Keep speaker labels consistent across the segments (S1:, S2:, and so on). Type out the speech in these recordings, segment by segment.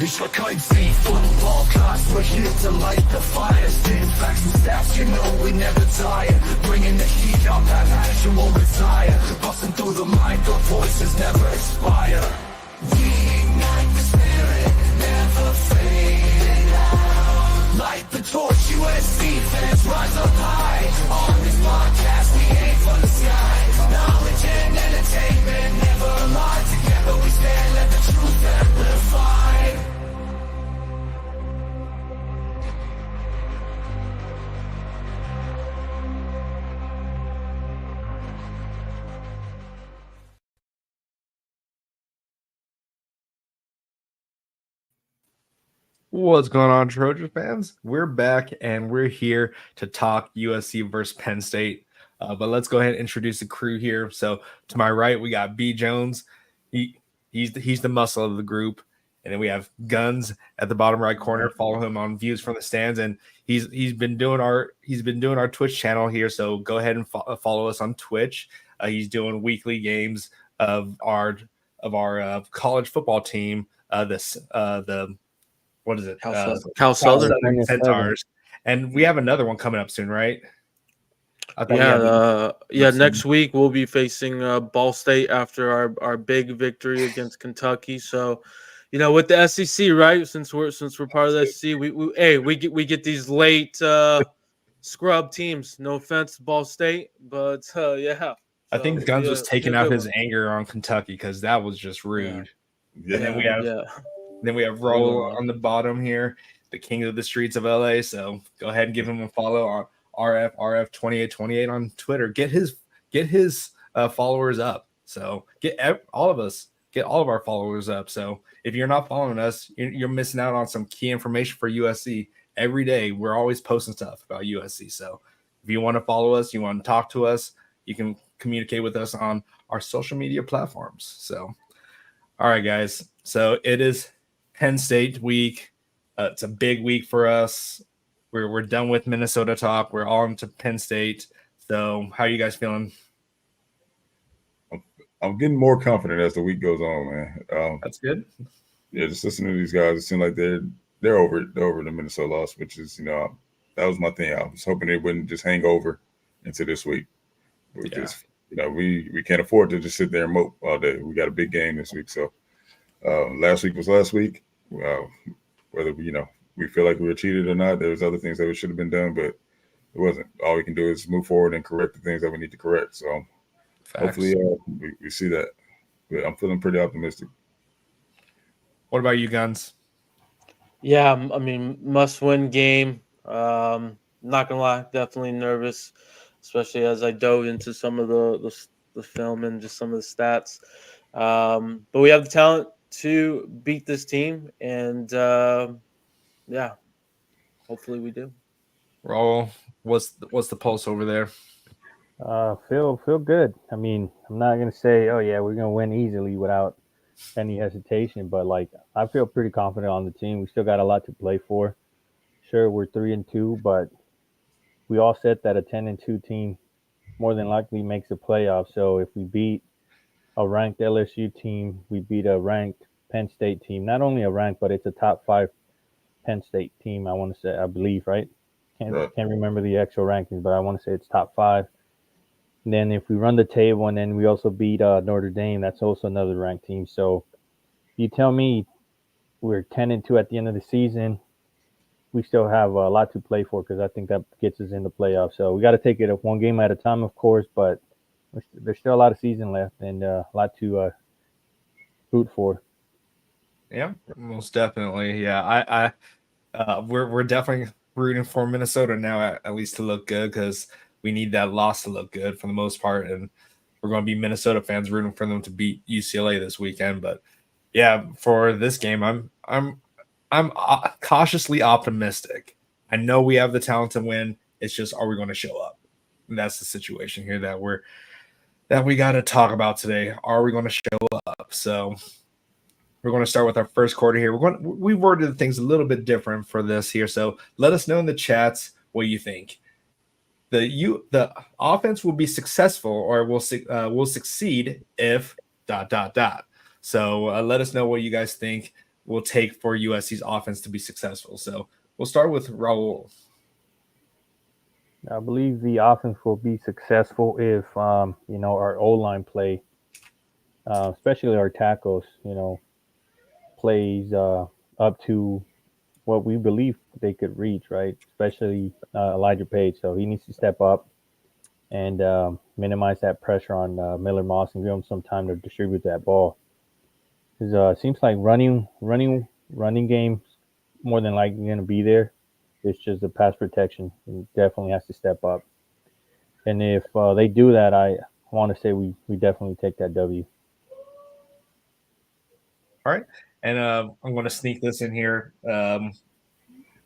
S1: Ich war kein Thief, football class, we're here to light the fire. Spin facts and stats, you know we never tire. Bringing the heat up, that passion won't retire. Busting through the mic, our voices never expire. We ignite the spirit, never fading out. Light the torch, USC fans rise up high. On this podcast, we aim for the sky. Knowledge and entertainment never lie. Together we stand, let the truth amplify.
S2: What's going on, Trojan fans? We're back and we're here to talk USC versus Penn State. But let's go ahead and introduce the crew here. So to my right, we got B. Jones. He's the muscle of the group, and then we have Guns at the bottom right corner. Follow him on Views from the Stands, and he's been doing our Twitch channel here. So go ahead and follow us on Twitch. He's doing weekly games of our college football team. What is it?
S3: Cal Southern
S2: Centaurs. And we have another one coming up soon, right?
S3: Next week we'll be facing Ball State after our big victory against Kentucky. So, with the SEC, right? Since we're part of the SEC, we get these late scrub teams. No offense to Ball State, but yeah.
S2: I think Guns was taking out his anger on Kentucky because that was just rude. Yeah. And then we have Raul on the bottom here, the king of the streets of LA. So go ahead and give him a follow on RF2828 on Twitter. Get his followers up. So get all of our followers up. So if you're not following us, you're missing out on some key information for USC. Every day we're always posting stuff about USC. So if you want to follow us, you want to talk to us, you can communicate with us on our social media platforms. So, all right, guys. So it is Penn State week. It's a big week for us. We're done with Minnesota talk. We're on to Penn State. So how are you guys feeling?
S4: I'm getting more confident as the week goes on, man.
S2: That's good.
S4: Yeah, just listening to these guys, it seems like they're over the Minnesota loss, which is, that was my thing. I was hoping they wouldn't just hang over into this week. We can't afford to just sit there and mope all day. We got a big game this week. So last week was last week. Whether we feel like we were cheated or not, there was other things that should have been done, but it wasn't. All we can do is move forward and correct the things that we need to correct. So hopefully we see that. But I'm feeling pretty optimistic.
S2: What about you, Guns?
S3: Yeah, I mean, must-win game. Not gonna lie, definitely nervous, especially as I dove into some of the film and just some of the stats. But we have the talent to beat this team, and hopefully we do.
S2: Raul, what's the pulse over there?
S5: Feel good. I mean, I'm not gonna say, oh yeah, we're gonna win easily without any hesitation, but I feel pretty confident on the team. We still got a lot to play for. Sure, we're 3-2, but we all said that a 10-2 team more than likely makes the playoffs. So if we beat a ranked LSU team, we beat a ranked Penn State team. Not only a ranked, but it's a top 5 Penn State team. I want to say, I believe, right? Can't remember the actual rankings, but I want to say it's top 5. And then if we run the table and then we also beat Notre Dame, that's also another ranked team. So you tell me we're 10-2 at the end of the season, we still have a lot to play for because I think that gets us in the playoffs. So we got to take it one game at a time, of course, but there's still a lot of season left and a lot to root for.
S2: Yeah, most definitely. Yeah, we're definitely rooting for Minnesota now, at least to look good, because we need that loss to look good for the most part, and we're going to be Minnesota fans rooting for them to beat UCLA this weekend. But yeah, for this game, I'm cautiously optimistic. I know we have the talent to win. It's just, are we going to show up? And that's the situation here that we got to talk about today. Are we going to show up? So we're going to start with our first quarter here. We worded things a little bit different for this here. So let us know in the chats what you think. The offense will be successful or will succeed if ... So let us know what you guys think. will take for USC's offense to be successful. So we'll start with Raul.
S5: I believe the offense will be successful if our O-line play, especially our tackles, plays up to what we believe they could reach, right? Especially Elijah Page. So he needs to step up and minimize that pressure on Miller Moss and give him some time to distribute that ball. Because it seems like running game more than likely going to be there. It's just the pass protection. He definitely has to step up. And if they do that, I want to say we definitely take that W.
S2: All right. And I'm going to sneak this in here. I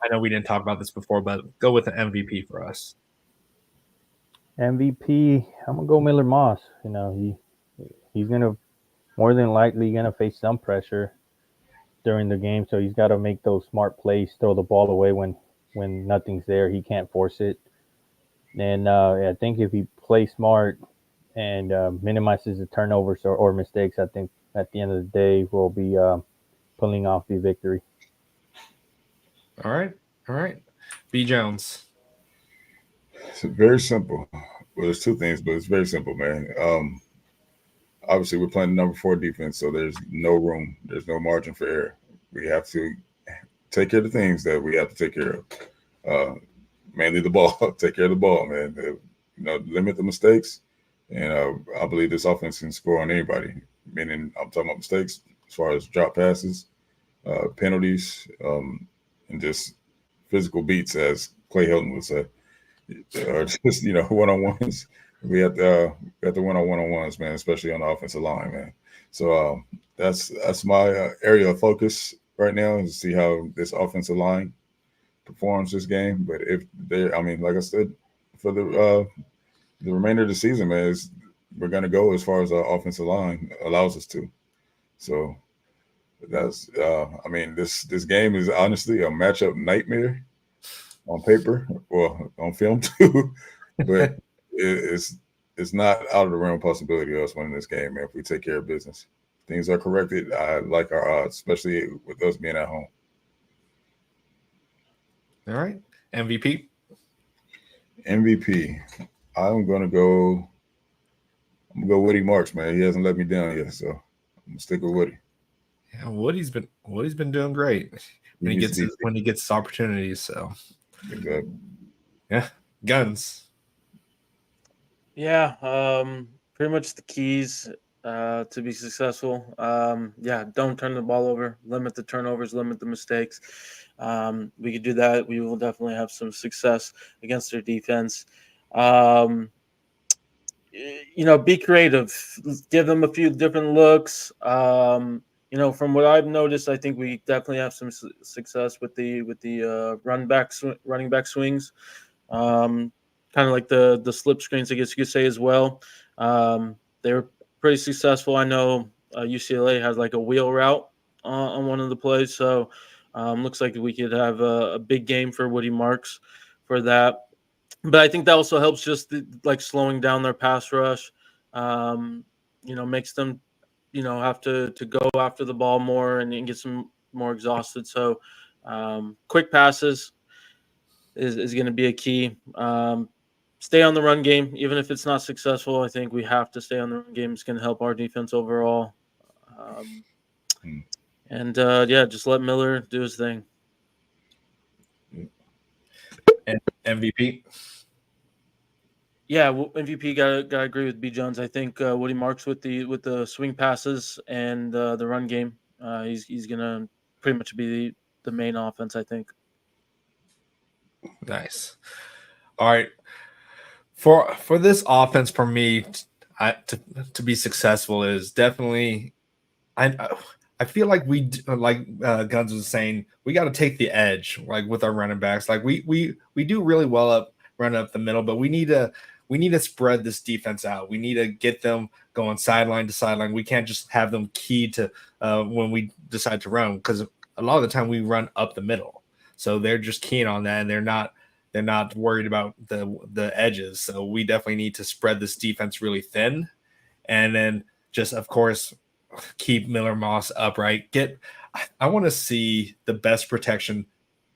S2: know we didn't talk about this before, but go with the MVP for us.
S5: MVP, I'm going to go Miller Moss. He's going to more than likely going to face some pressure during the game. So he's got to make those smart plays, throw the ball away when nothing's there. He can't force it. And I think if he plays smart and minimizes the turnovers or mistakes, I think at the end of the day we'll be pulling off the victory.
S2: All right. B. Jones.
S4: It's very simple. Well, there's two things, but it's very simple, man. Obviously, we're playing number 4 defense, so there's no room. There's no margin for error. We have to take care of the things that we have to take care of. Mainly the ball. Take care of the ball, man. Limit the mistakes. And I believe this offense can score on anybody. Meaning, I'm talking about mistakes as far as drop passes, penalties, and just physical beats, as Clay Hilton would say. Or just, one-on-ones. We have the one-on-ones, man, especially on the offensive line, man. So that's my area of focus right now, is to see how this offensive line performs this game. But if like I said, for the remainder of the season, man, we're gonna go as far as our offensive line allows us to. So that's this game is honestly a matchup nightmare on paper or on film too, but it's not out of the realm of possibility of us winning this game, man. If we take care of business, things are corrected. I like our odds, especially with us being at home.
S2: All right. MVP.
S4: I'm gonna go Woody Marks, man. He hasn't let me down yet, so I'm gonna stick with Woody.
S2: Yeah, Woody's been doing great when he gets opportunities. So
S4: exactly.
S2: Yeah, Guns.
S3: Yeah, pretty much the keys to be successful. Don't turn the ball over, limit the turnovers, limit the mistakes. We could do that. We will definitely have some success against their defense. Be creative. Give them a few different looks. From what I've noticed, I think we definitely have some success with the running back swings. Kind of like the slip screens, I guess you could say, as well. They were pretty successful. I know UCLA has like a wheel route on one of the plays, so looks like we could have a big game for Woody Marks for that. But I think that also helps just like slowing down their pass rush. Makes them have to go after the ball more and get some more exhausted. So quick passes is going to be a key. Stay on the run game, even if it's not successful. I think we have to stay on the run game. It's going to help our defense overall. Just let Miller do his thing.
S2: And MVP.
S3: Yeah, MVP got to agree with B. Jones. I think Woody Marks with the swing passes and the run game. He's going to pretty much be the main offense, I think.
S2: Nice. All right. For this offense, for me, to be successful is definitely, I feel like Guns was saying, we got to take the edge, like with our running backs. Like we do really well running up the middle, but we need to spread this defense out. We need to get them going sideline to sideline. We can't just have them key to when we decide to run, because a lot of the time we run up the middle, so they're just keen on that, and they're not worried about the edges. So we definitely need to spread this defense really thin, and then just, of course, keep Miller Moss upright. I want to see the best protection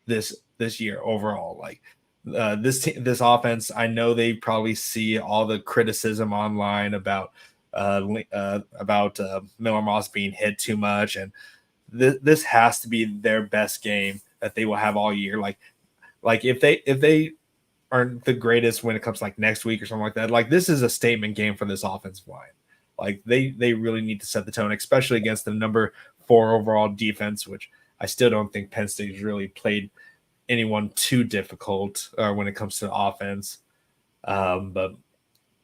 S2: this year overall. Like this offense, I know they probably see all the criticism online about Miller Moss being hit too much, and this has to be their best game that they will have all year. Like if they aren't the greatest when it comes to like next week or something like that, like this is a statement game for this offensive line. Like they really need to set the tone, especially against the number 4 overall defense, which I still don't think Penn State's really played anyone too difficult when it comes to offense. But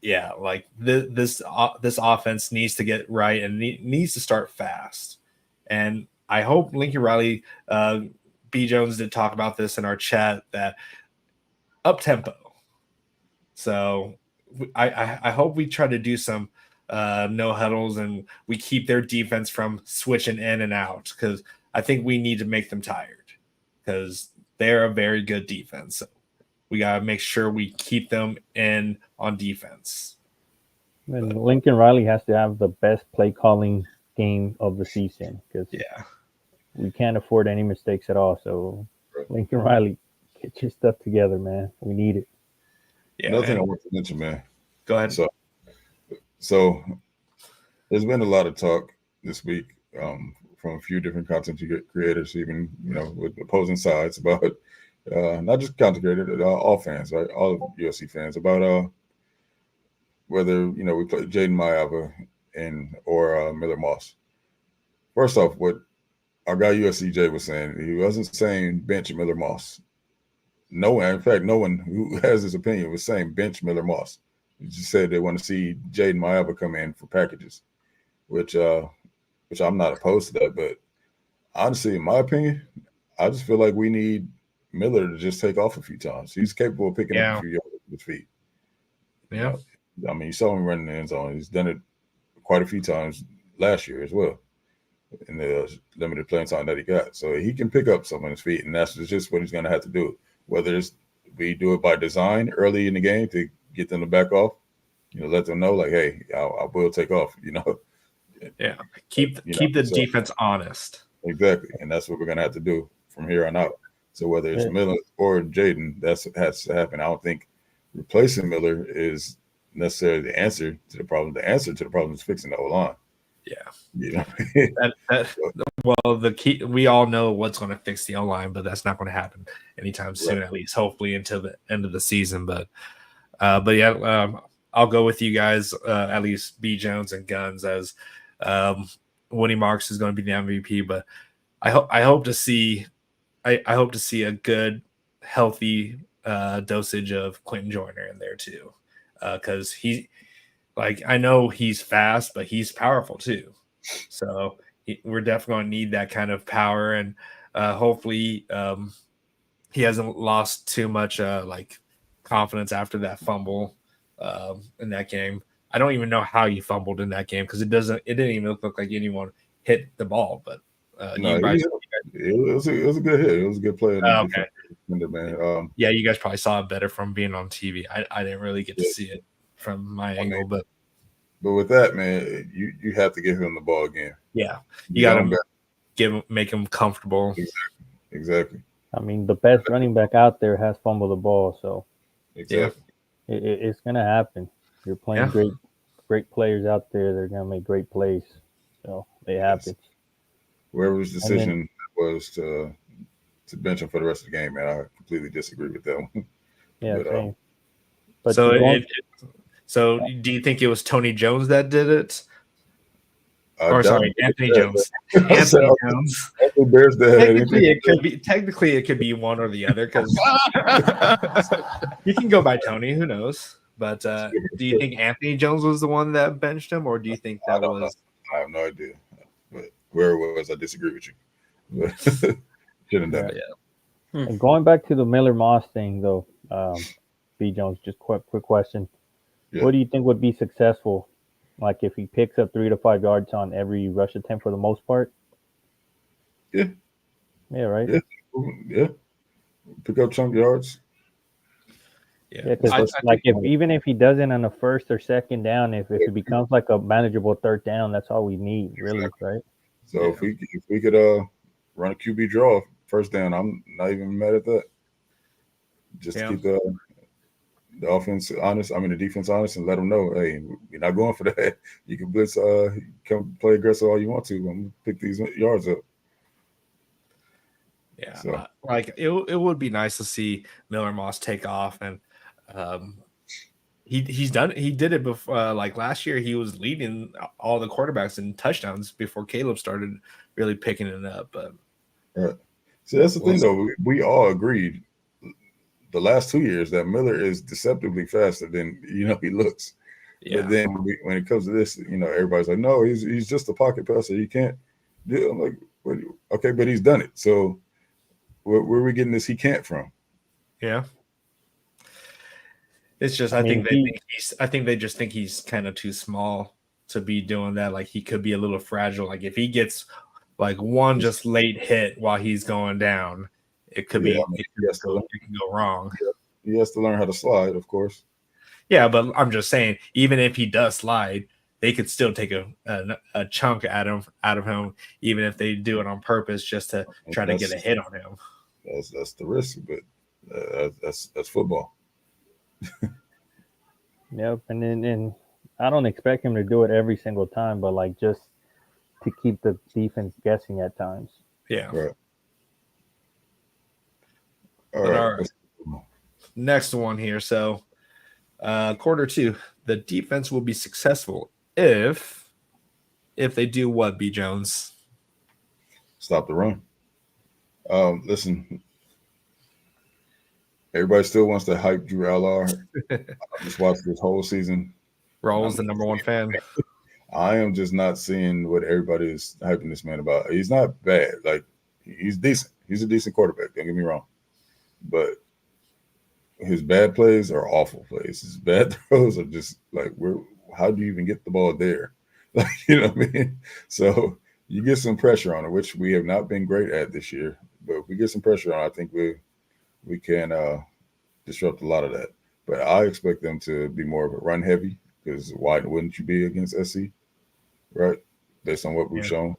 S2: yeah, like this offense needs to get right and needs to start fast. And I hope Lincoln Riley, B. Jones did talk about this in our chat, that up tempo. So I hope we try to do some no huddles and we keep their defense from switching in and out, because I think we need to make them tired, because they're a very good defense. So we got to make sure we keep them in on defense.
S5: And Lincoln Riley has to have the best play calling game of the season, because we can't afford any mistakes at all. So Lincoln Riley, get your stuff together, man. We need it.
S2: Yeah,
S4: another thing I want to mention, man.
S2: Go ahead.
S4: So there's been a lot of talk this week from a few different content creators, even with opposing sides, about not just content creators, all fans, right? All USC fans, about whether we play Jaden Mayava or Miller Moss. First off, what our guy USCJ was saying, he wasn't saying bench Miller Moss. No one who has this opinion was saying bench Miller Moss. He just said they want to see Jaden Mayava come in for packages, which I'm not opposed to that. But honestly, in my opinion, I just feel like we need Miller to just take off a few times. He's capable of picking up a few yards with his feet.
S2: Yeah.
S4: I mean, you saw him running the end zone. He's done it quite a few times last year as well in the limited playing time that he got. So he can pick up some on his feet, and that's just what he's going to have to do. Whether we do it by design early in the game to get them to back off, let them know, like, hey, I will take off,
S2: Yeah, keep the defense honest.
S4: Exactly, and that's what we're going to have to do from here on out. So whether it's Miller or Jaden, that has to happen. I don't think replacing Miller is necessarily the answer to the problem. The answer to the problem is fixing the O-line.
S2: Yeah. Well, the key, we all know what's going to fix the O-line, but that's not going to happen anytime soon, at least, hopefully until the end of the season. But I'll go with you guys, at least B. Jones and Guns, as Woody Marks is going to be the MVP. But I hope to see a good, healthy dosage of Quentin Joyner in there too, because I know he's fast, but he's powerful too. So we're definitely going to need that kind of power, and hopefully he hasn't lost too much confidence after that fumble in that game. I don't even know how he fumbled in that game, because it didn't even look like anyone hit the ball. But
S4: it was a good hit. It was a good play.
S2: Okay.
S4: Man.
S2: Yeah, you guys probably saw it better from being on TV. I didn't really get to see it from my angle, but
S4: with that, man, you have to give him the ball again.
S2: Yeah, you got to make him comfortable.
S4: Exactly.
S5: I mean, the best running back out there has fumbled the ball, so
S4: exactly,
S5: it's gonna happen. You're playing great players out there. They're gonna make great plays, so it happens.
S4: Whoever's decision was to bench him for the rest of the game, man, I completely disagree with that one.
S5: Yeah, same. But
S2: so do you think it was Tony Jones that did it? Anthony Jones. Anthony Jones. Technically, it could be one or the other, because you can go by Tony. Who knows? But do you think Anthony Jones was the one that benched him, or do you think that was?
S4: I have no idea. But where it was, I disagree with you. Shouldn't have done it.
S5: And going back to the Miller Moss thing, though, B. Jones, just quick question. Yeah. What do you think would be successful? Like if he picks up 3 to 5 yards on every rush attempt for the most part?
S4: Yeah.
S5: Yeah, right?
S4: Yeah. Pick up chunk yards.
S5: Yeah, because even if he doesn't on the first or second down, if it becomes like a manageable third down, that's all we need, really, right?
S4: So if we could run a QB draw first down. I'm not even mad at that. Just to keep the offense honest. I mean, the defense honest, and let them know, hey, you're not going for that. You can blitz, come play aggressive all you want to. I'm gonna pick these yards up.
S2: Yeah, so. Like it would be nice to see Miller Moss take off, and he did it before. Like last year, he was leading all the quarterbacks in touchdowns before Caleb started really picking it up. But
S4: see, that's the thing, though. We all agreed the last 2 years that Miller is deceptively faster than he looks. Yeah. But then when it comes to this, everybody's like, no, he's just a pocket passer. He can't do it. I'm like, okay, but he's done it. So where are we getting this he can't from?
S2: Yeah. It's just I think they just think he's kind of too small to be doing that. Like he could be a little fragile. Like if he gets like one just late hit while he's going down, it could it can go wrong.
S4: Yeah. He has to learn how to slide, of course.
S2: Yeah, but I'm just saying, even if he does slide, they could still take a chunk out of him, even if they do it on purpose just to try to get a hit on him.
S4: That's the risk, but that's football.
S5: Yep, and then I don't expect him to do it every single time, but like just to keep the defense guessing at times.
S2: Yeah.
S4: Right.
S2: All right. Next one here. So, quarter 2, the defense will be successful if they do what, B. Jones?
S4: Stop the run. Listen, everybody still wants to hype Drew Allard. I just watched this whole season.
S2: Raul's the number one fan.
S4: I am just not seeing what everybody is hyping this man about. He's not bad. Like, he's decent. He's a decent quarterback. Don't get me wrong. But his bad plays are awful plays. His bad throws are just like, how do you even get the ball there? Like, you know what I mean? So you get some pressure on it, which we have not been great at this year. But if we get some pressure on it, I think we can disrupt a lot of that. But I expect them to be more of a run heavy, because why wouldn't you be against SC, right? Based on what we've shown.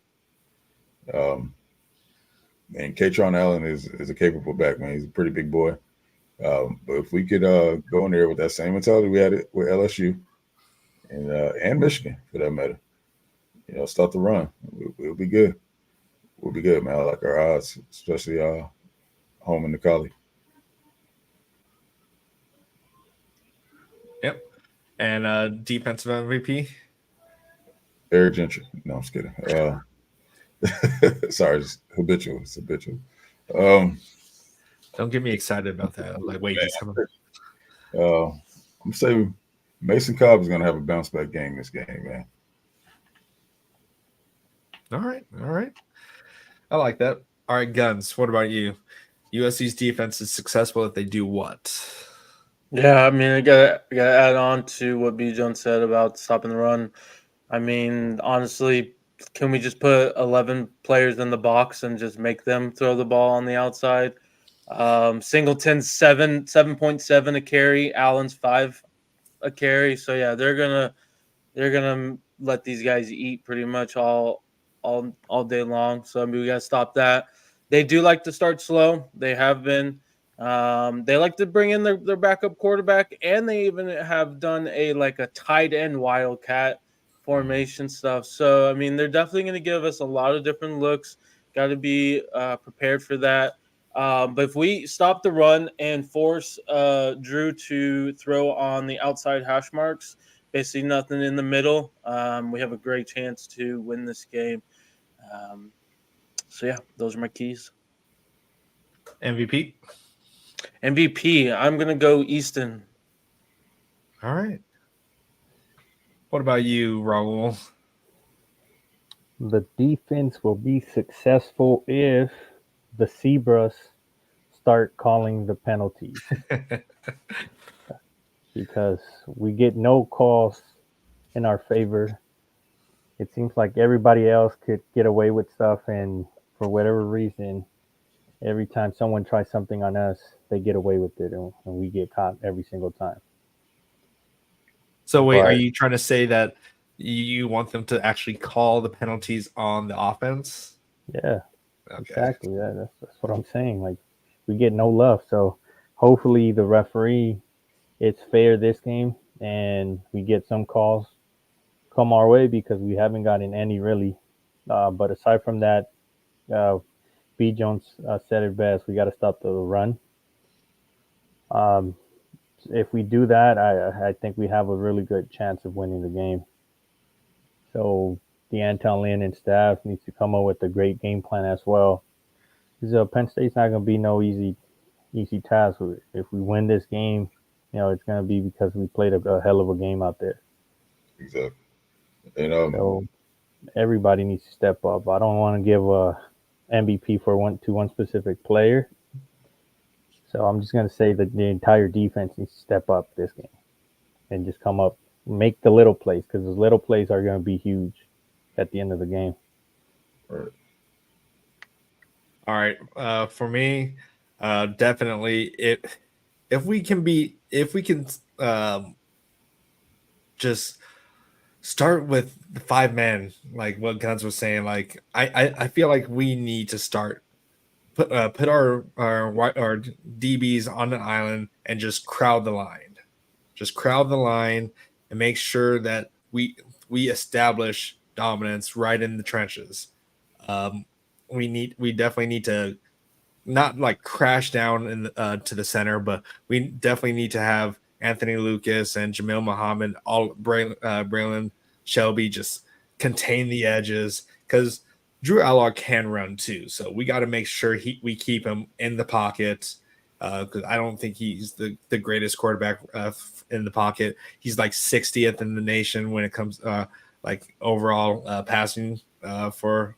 S4: And Katron Allen is a capable back, man. He's a pretty big boy. But if we could go in there with that same mentality we had it with LSU and Michigan, for that matter, start the run, we'll be good. We'll be good, man. I like our odds, especially home in the Collie.
S2: Yep. And defensive MVP?
S4: Eric Gentry. No, I'm just kidding. Sorry, it's habitual. It's habitual.
S2: Don't get me excited about that. I'm like, wait, he's coming.
S4: I'm saying Mason Cobb is going to have a bounce back game this game, man.
S2: All right. I like that. All right, Guns. What about you? USC's defense is successful if they do what?
S3: Yeah, I mean, I gotta add on to what B. Jones said about stopping the run. I mean, honestly, can we just put 11 players in the box and just make them throw the ball on the outside? Singleton's 7.7 a carry. Allen's 5 a carry. So yeah, they're gonna let these guys eat pretty much all day long. So I mean, we gotta stop that. They do like to start slow. They have been. They like to bring in their backup quarterback, and they even have done a tight end wildcat formation stuff. So I mean, they're definitely going to give us a lot of different looks. Got to be prepared for that. But if we stop the run and force Drew to throw on the outside hash marks, basically nothing in the middle, we have a great chance to win this game. So yeah, those are my keys.
S2: MVP,
S3: I'm going to go Easton.
S2: All right. What about you, Raul?
S5: The defense will be successful if the Zebras start calling the penalties. Because we get no calls in our favor. It seems like everybody else could get away with stuff, and for whatever reason, every time someone tries something on us, they get away with it, and we get caught every single time.
S2: So wait, are you trying to say that you want them to actually call the penalties on the offense?
S5: Yeah.
S2: Okay.
S5: Exactly. That's what I'm saying. Like, we get no love. So hopefully the referee, it's fair this game, and we get some calls come our way because we haven't gotten any really. But aside from that, B. Jones said it best. We got to stop the run. Um, if we do that, I think we have a really good chance of winning the game. So the Anton Lynn and staff needs to come up with a great game plan as well. Because Penn State's not going to be no easy task. If we win this game, it's going to be because we played a hell of a game out there.
S4: Exactly. And
S5: So everybody needs to step up. I don't want to give a MVP to one specific player. So I'm just going to say that the entire defense needs to step up this game and just come up, make the little plays, because those little plays are going to be huge at the end of the game.
S4: right.
S2: All right. For me, definitely if we can just start with the 5 men, like what Guns was saying. Like I feel like we need to start put our DBs on an island and just crowd the line. Just crowd the line and make sure that we establish dominance right in the trenches. We definitely need to not like crash down to the center, but we definitely need to have Anthony Lucas and Jamil Muhammad, all Braylon Shelby just contain the edges because Drew Allar can run too. So we got to make sure we keep him in the pocket because I don't think he's the greatest quarterback in the pocket. He's like 60th in the nation when it comes like overall passing for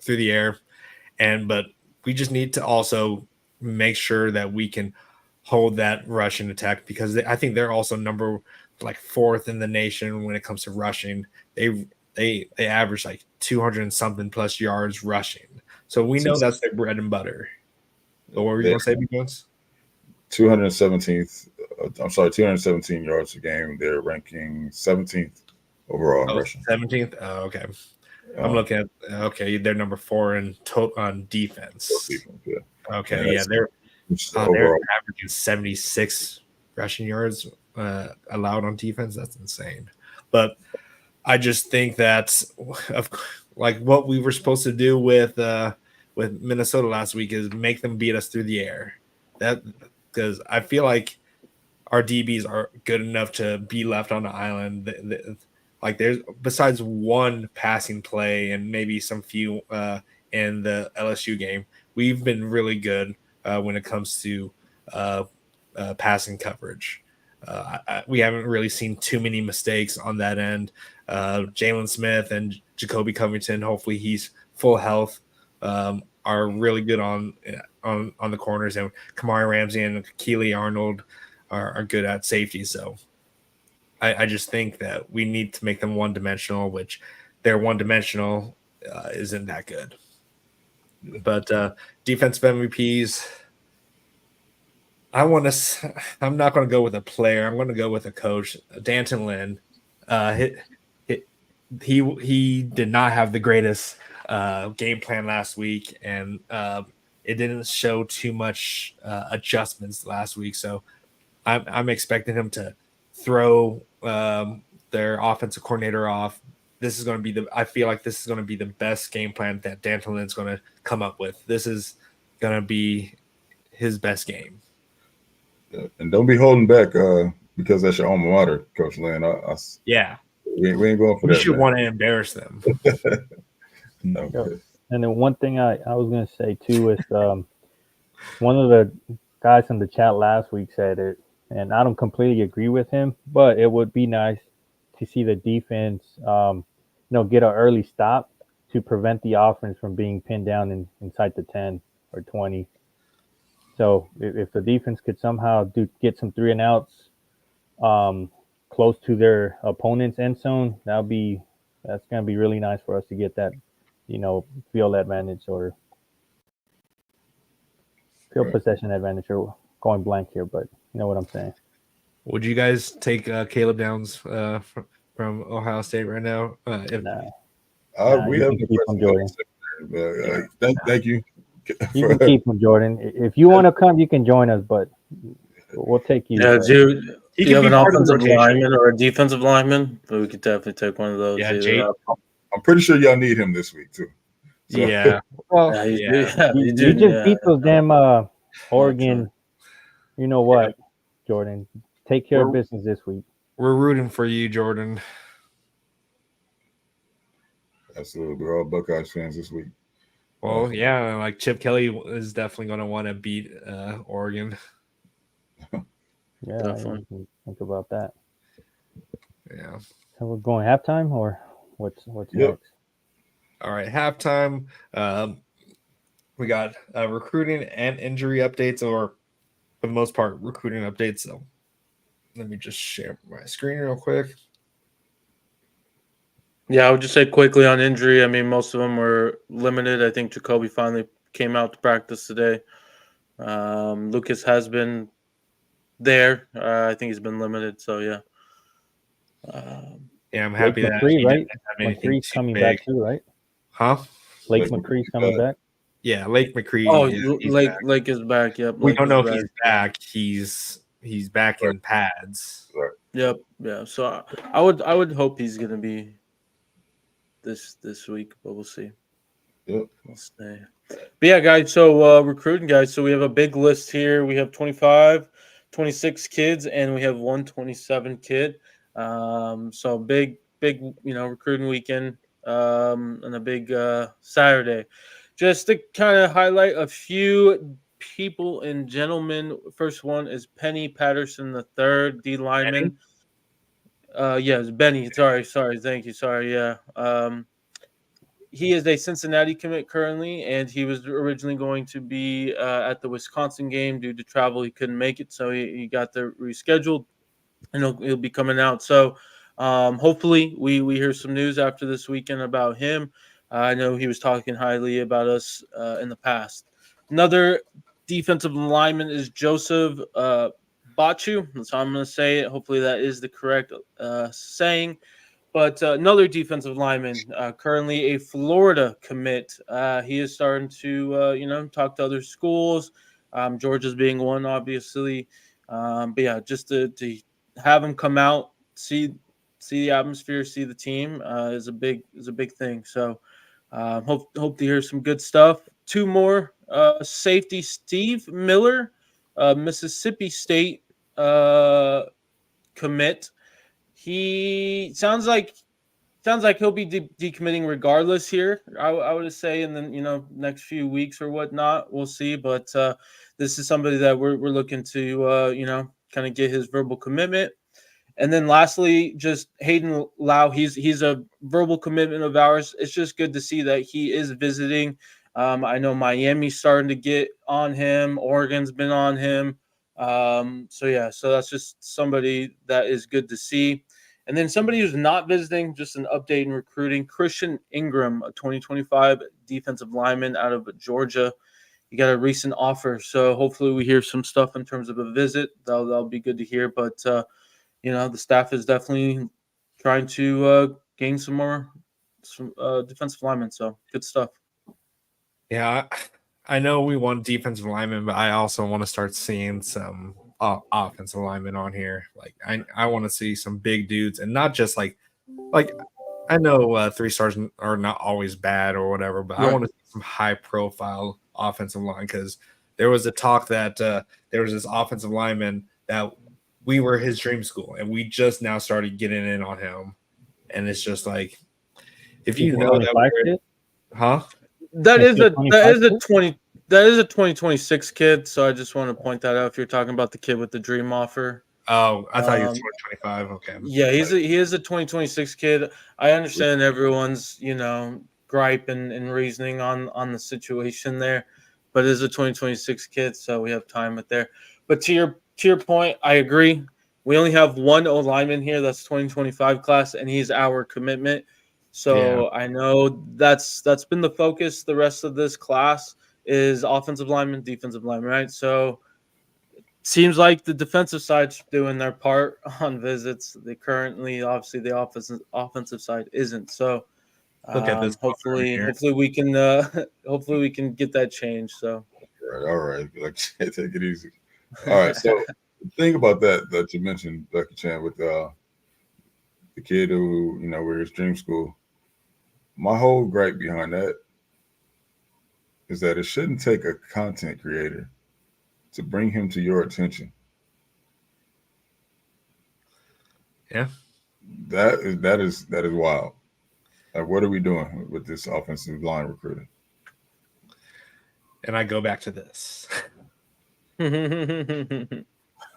S2: through the air. But we just need to also make sure that we can hold that rushing attack because I think they're also number like 4th in the nation when it comes to rushing. They average like 200 and something plus yards rushing. So we know that's their bread and butter. So what were you going to say, Because?
S4: 217th. 217 yards a game. They're ranking 17th overall in rushing.
S2: 17th. Oh, okay. I'm looking at they're number 4 in on defense.
S4: Yeah.
S2: Okay, yeah, they're averaging 76 rushing yards allowed on defense. That's insane. But I just think that's like what we were supposed to do with Minnesota last week is make them beat us through the air. That because I feel like our DBs are good enough to be left on the island. Like there's besides one passing play and maybe some few in the LSU game, we've been really good when it comes to passing coverage. We haven't really seen too many mistakes on that end. Jalen Smith and Jacoby Covington, hopefully he's full health, are really good on the corners, and Kamari Ramsey and Keely Arnold are good at safety. So I just think that we need to make them one-dimensional, which their one-dimensional isn't that good. But defensive MVPs, I'm not going to go with a player. I'm going to go with a coach, D'Anton Lynn. He did not have the greatest game plan last week, and it didn't show too much adjustments last week. So I'm expecting him to throw their offensive coordinator off. This is going to be I feel like this is going to be the best game plan that D'Anton Lynn's going to come up with. This is going to be his best game.
S4: And don't be holding back because that's your alma mater, Coach Lynn.
S2: Yeah.
S4: We ain't going for that.
S2: We should want to embarrass them.
S4: No.
S5: And then one thing I was going to say too is one of the guys in the chat last week said it, and I don't completely agree with him, but it would be nice to see the defense, get an early stop to prevent the offense from being pinned down inside the 10 or 20. So if the defense could somehow get some 3 and outs close to their opponent's end zone, that's going to be really nice for us to get that, field advantage or field possession advantage, or going blank here, but you know what I'm saying.
S2: Would you guys take Caleb Downs from Ohio State right now?
S4: We have
S5: keep on Jordan.
S4: Thank you.
S5: You can keep him, Jordan. If you want to come, you can join us, but we'll take you.
S3: Yeah, do
S2: He
S3: you
S2: can
S3: have
S2: be
S3: an
S2: part of the
S3: offensive
S2: rotation.
S3: lineman or a defensive lineman? But we could definitely take one of those.
S2: Yeah,
S3: either
S2: Jake.
S3: up.
S4: I'm pretty sure y'all need him this week too. So.
S2: Yeah. Well,
S3: Yeah,
S5: You
S3: do.
S5: just
S3: Yeah.
S5: beat those damn Oregon. You know what, Jordan? Take care of business this week.
S2: We're rooting for you, Jordan.
S4: Absolutely. We're all Buckeyes fans this week.
S2: Well, yeah, like Chip Kelly is definitely going to want to beat Oregon.
S5: Yeah,
S3: Definitely.
S5: think about that.
S2: Yeah.
S5: So we're going halftime, or what's next?
S2: All right, halftime. We got recruiting and injury updates, or for the most part, recruiting updates. So let me just share my screen real quick.
S3: Yeah, I would just say quickly on injury. I mean, most of them were limited. I think Jacoby finally came out to practice today. Lucas has been there. I think he's been limited. So yeah.
S2: Yeah, I'm happy
S5: Lake
S2: that
S5: McCree,
S2: he
S5: right?
S2: didn't have anything
S5: McCree's
S2: too
S5: coming
S2: big.
S5: back too, right?
S2: Huh?
S5: Lake McCree's coming back.
S2: Yeah, Lake McCree.
S3: Oh,
S2: Yeah, he's
S3: Lake
S2: back.
S3: Lake is back. Yep.
S2: We
S3: Lake
S2: don't
S3: is
S2: know if
S3: back.
S2: he's back. He's back in pads.
S4: Right.
S3: Yep. Yeah. So I would hope he's gonna be this week, but we'll see.
S4: Yep.
S3: We'll see. But yeah, guys. So recruiting guys. So we have a big list here. We have 25, 26 kids, and we have 127 kid. So big recruiting weekend. And a big Saturday. Just to kind of highlight a few people and gentlemen. First one is Penny Patterson the third, D lineman. Yes, Benny. Sorry. Thank you. Sorry. Yeah. He is a Cincinnati commit currently, and he was originally going to be at the Wisconsin game due to travel. He couldn't make it, so he got the rescheduled, and he'll be coming out. So hopefully we hear some news after this weekend about him. I know he was talking highly about us in the past. Another defensive lineman is Joseph Bachu. That's how I'm going to say it. Hopefully that is the correct saying. But another defensive lineman, currently a Florida commit. He is starting to, talk to other schools. Georgia's being one, obviously. But yeah, just to have him come out, see the atmosphere, see the team is a big thing. So hope to hear some good stuff. Two more safety, Steve Miller, Mississippi State commit. He sounds like he'll be decommitting regardless here. I would say in the next few weeks or whatnot. We'll see, but this is somebody that we're looking to kind of get his verbal commitment. And then lastly, just Hayden Lau. He's a verbal commitment of ours. It's just good to see that he is visiting. I know Miami's starting to get on him. Oregon's been on him. So that's just somebody that is good to see. And then somebody who's not visiting, just an update in recruiting, Christian Ingram, a 2025 defensive lineman out of Georgia. He got a recent offer, so hopefully we hear some stuff in terms of a visit. That'll be good to hear. But the staff is definitely trying to gain some more defensive linemen. So good stuff.
S2: Yeah, I know we want defensive linemen, but I also want to start seeing some offensive linemen on here. Like I want to see some big dudes, and not just like I know 3 stars are not always bad or whatever, but I want to see some high profile offensive line, because there was a talk that there was this offensive lineman that we were his dream school, and we just now started getting in on him, and it's just like, if you know that we're, huh?
S3: That is a
S5: 2026
S3: kid. So I just want to point that out. If you're talking about the kid with the dream offer.
S2: Oh, I thought he was 2025. Okay.
S3: Yeah, he is a 2026 kid. I understand everyone's gripe and reasoning on the situation there, but it is a 2026 kid, so we have time with there. But to your point, I agree. We only have one O lineman here. That's 2025 class, and he's our commitment. So I know that's been the focus. The rest of this class is offensive lineman, defensive lineman, right? So seems like the defensive side's doing their part on visits. They currently, obviously, the offensive side isn't. So
S2: Look at this.
S3: Hopefully we can hopefully we can get that changed. So
S4: All right. Like, take it easy. All right. So the thing about that you mentioned, Becky Chan, with the kid who, we're his dream school. My whole gripe behind that is that it shouldn't take a content creator to bring him to your attention.
S2: Yeah.
S4: That is wild. Like, what are we doing with this offensive line recruiting?
S2: And I go back to this.
S4: Listen,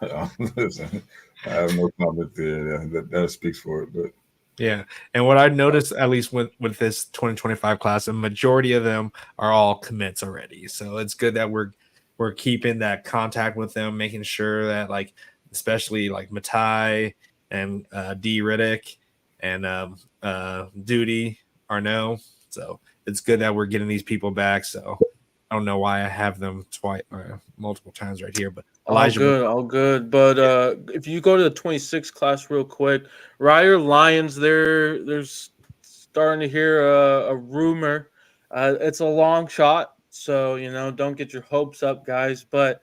S4: I have no comment there. That speaks for it. But
S2: yeah, and what I noticed, at least with this 2025 class, a majority of them are all commits already. So it's good that we're keeping that contact with them, making sure that, like, especially like Matai and D Riddick and Duty Arnaud. So it's good that we're getting these people back. So I don't know why I have them twice or multiple times right here, but Elijah.
S3: All good. But if you go to the 26 class real quick, Ryder Lions, there's starting to hear a rumor. It's a long shot, so don't get your hopes up, guys. But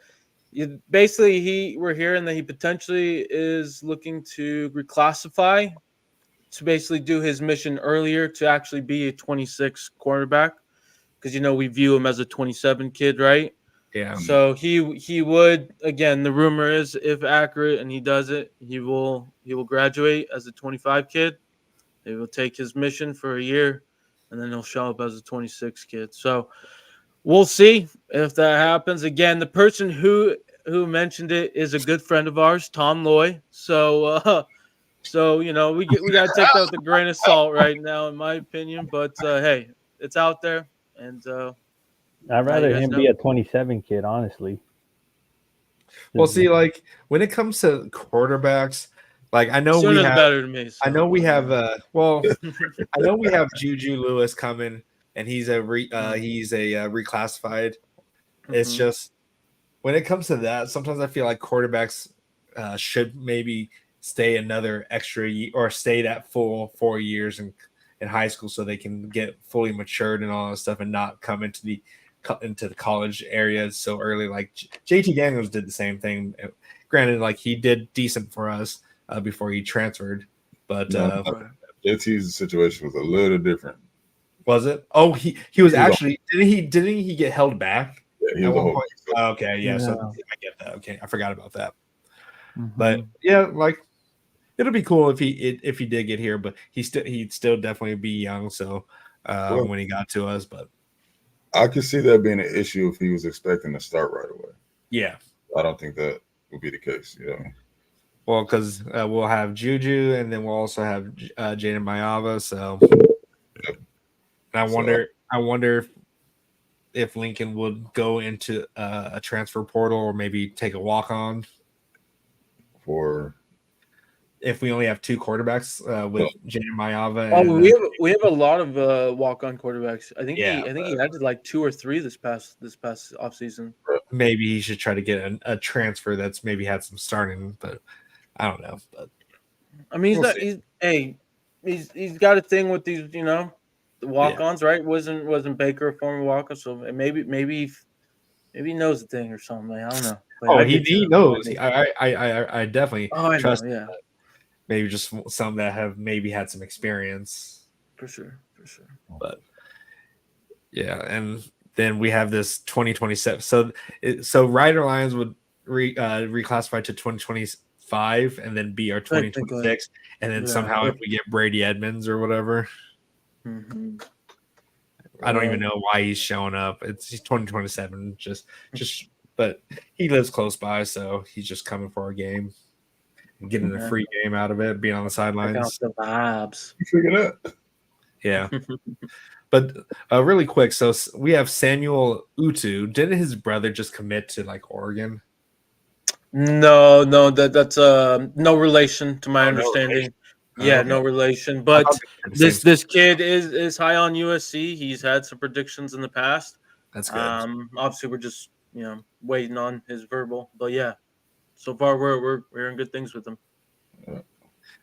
S3: we're hearing that he potentially is looking to reclassify to basically do his mission earlier to actually be a 26 quarterback, because we view him as a 27 kid, right?
S2: Yeah.
S3: So he would, again, the rumor is, if accurate and he does it, he will graduate as a 25 kid. He will take his mission for a year, and then he'll show up as a 26 kid. So we'll see if that happens. Again, the person who mentioned it is a good friend of ours, Tom Loy. So we got to take that with a grain of salt right now, in my opinion. But hey, it's out there, and
S5: I'd rather him be a 27 kid, honestly.
S2: Well, see, like, when it comes to quarterbacks, like, I know
S3: sooner
S2: we
S3: the
S2: have,
S3: better to me. So.
S2: I know we have, I know we have Juju Lewis coming, and he's a reclassified. It's just, when it comes to that, sometimes I feel like quarterbacks should maybe stay another extra year, or stay that full 4 years in high school, so they can get fully matured and all that stuff, and not come into the college areas so early. Like JT Daniels did the same thing. Granted, like, he did decent for us before he transferred, but
S4: JT's situation was a little different.
S2: Was it? Oh, he was actually didn't he get held back?
S4: Yeah, he was a whole point?
S2: Okay, yeah. So I get that. Okay, I forgot about that.
S5: Mm-hmm.
S2: But yeah, like, it'll be cool if he did get here, but he'd still definitely be young. So when he got to us, but
S4: I could see that being an issue if he was expecting to start right away.
S2: Yeah,
S4: I don't think that would be the case.
S2: Well, because we'll have Juju, and then we'll also have Jaden Mayava. So, and I wonder if Lincoln would go into a transfer portal, or maybe take a walk on.
S4: For
S2: if we only have two quarterbacks with Jaden Mayava.
S3: And, we have a lot of walk-on quarterbacks. I think he added like 2 or 3 this past offseason.
S2: Maybe he should try to get a transfer that's maybe had some starting, but I don't know. But
S3: I mean, he's got a thing with these, the walk-ons, right? Wasn't Baker a former walk-on? So maybe he knows the thing or something. I don't know.
S2: But he knows. I definitely trust.
S3: Know, yeah.
S2: Maybe just some that have maybe had some experience.
S3: For sure.
S2: But yeah, and then we have this 2027. So Ryder Lions would reclassify to 2025 and then be our 2026. And then somehow if we get Brady Edmonds or whatever.
S3: Mm-hmm.
S2: I don't even know why he's showing up. He's 2027, but he lives close by, so he's just coming for a game, getting a free game out of it, being on the sidelines.
S3: The vibes.
S4: You figured it out.
S2: Yeah. But really quick, so we have Samuel Utu. Didn't his brother just commit to like Oregon?
S3: No, that's no relation to my understanding. No relation. But this kid is high on USC. He's had some predictions in the past.
S2: That's good.
S3: Obviously we're just waiting on his verbal. But yeah, so far we're in good things with him.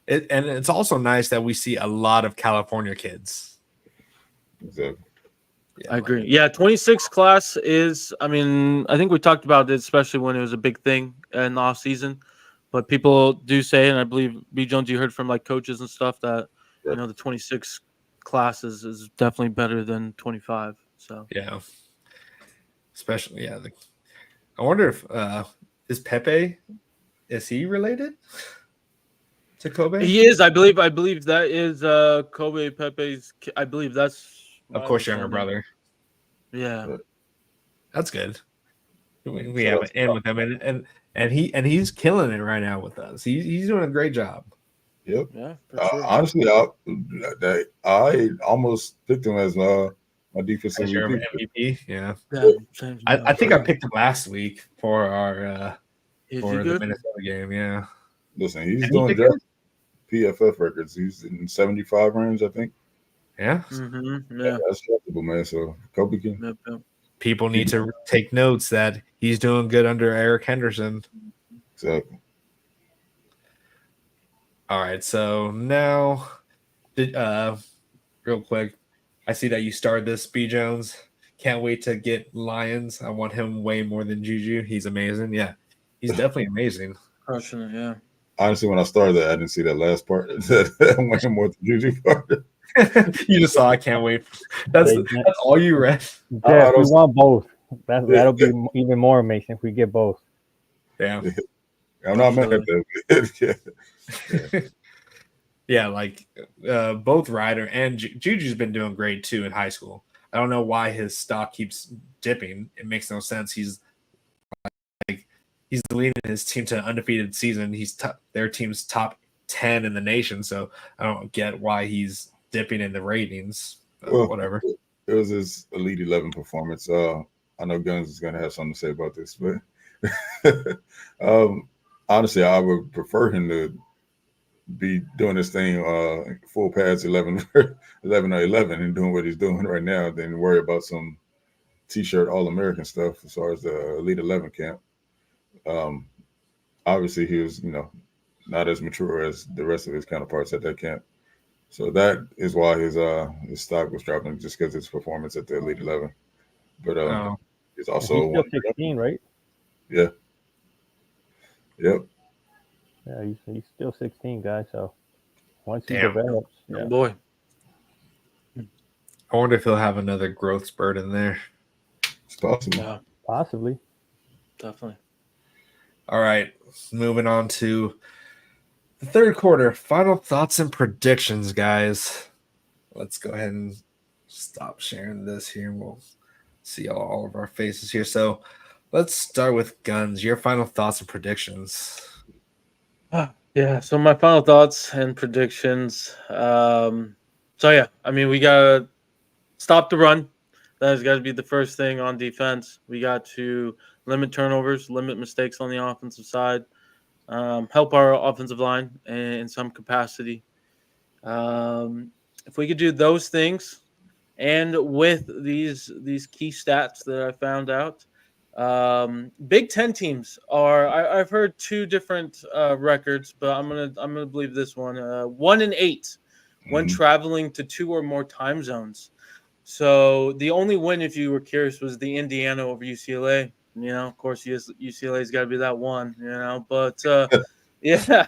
S2: And it's also nice that we see a lot of California kids.
S4: Exactly.
S3: I agree. Yeah, 26 class is, I mean, I think we talked about it, especially when it was a big thing in the off season. But people do say, and I believe B. Jones, you heard from like coaches and stuff that,
S4: Right.
S3: the 26 classes is definitely better than 25. So,
S2: Yeah. Especially, yeah. I wonder if is Pepe, is he related to Kobe?
S3: he is, I believe that is Kobe Pepe's, I believe that's
S2: Of
S3: my
S2: course, younger
S3: understanding.
S2: brother.
S3: Yeah.
S4: Right.
S2: That's good. We
S4: Shout
S2: have
S4: out
S2: an
S4: to
S2: in with him, and he's killing it right now with us. He's doing a great job.
S4: Yep.
S3: Yeah, for sure.
S4: Honestly, I almost picked him as my defensive
S2: As your
S4: MVP.
S2: MVP, yeah.
S3: Yeah, same.
S2: I think I picked him last week for our
S3: Is he
S2: for the
S3: good?
S2: Minnesota game. Yeah,
S4: Listen, he's
S2: and he
S4: doing
S2: did
S4: just
S2: good.
S4: PFF records. He's in 75 range, I think.
S2: Yeah,
S3: Yeah.
S4: That's acceptable, man. So Kobe can
S3: Yep, yep.
S2: people need to take notes that he's doing good under Eric Henderson.
S4: exactly.
S2: All right, so now, real quick, I see that you starred this, B. Jones. Can't wait to get Lions. I want him way more than Juju. He's amazing. Yeah, he's definitely amazing.
S3: Crushing it, yeah.
S4: Honestly, when I started that, I didn't see that last part. That went more to Juju part.
S2: You just saw. I can't wait. That's all you read.
S5: Jeff, we want both. That'll be
S4: Yeah.
S5: even more amazing if we get both.
S2: Yeah.
S4: I'm not mad at that. Yeah.
S2: Yeah, like both Ryder and Juju's been doing great too in high school. I don't know why his stock keeps dipping. It makes no sense. He's leading his team to an undefeated season. He's their team's top 10 in the nation. So I don't get why he's dipping in the ratings.
S4: Well,
S2: whatever.
S4: It was his Elite 11 performance. I know Guns is going to have something to say about this, but honestly, I would prefer him to be doing this thing full pads 11 or 11 and doing what he's doing right now than worry about some T-shirt All-American stuff as far as the Elite 11 camp. Obviously, he was, not as mature as the rest of his counterparts at that camp. So that is why his stock was dropping, just because of his performance at the Elite 11. But he's also
S5: he's still 16, right?
S4: Yeah. Yep.
S5: Yeah, he's still 16, guys. So once he
S2: Damn.
S5: develops,
S3: Oh, boy.
S2: I wonder if he'll have another growth spurt in there.
S4: It's possible.
S3: Yeah,
S5: possibly.
S3: definitely.
S2: All right, moving on to the third quarter. Final thoughts and predictions, guys. Let's go ahead and stop sharing this here. And we'll see all of our faces here. So let's start with Guns. Your final thoughts and predictions.
S3: Yeah, so my final thoughts and predictions. So yeah, I mean, we gotta stop the run. That has got to be the first thing on defense. We got to limit turnovers, limit mistakes on the offensive side, help our offensive line in some capacity. If we could do those things, and with these key stats that I found out, Big Ten teams are. I've heard two different records, but I'm gonna believe this one. 1-8 when traveling to two or more time zones. So the only win, if you were curious, was the Indiana over UCLA. Of course, UCLA's got to be that one. But yeah.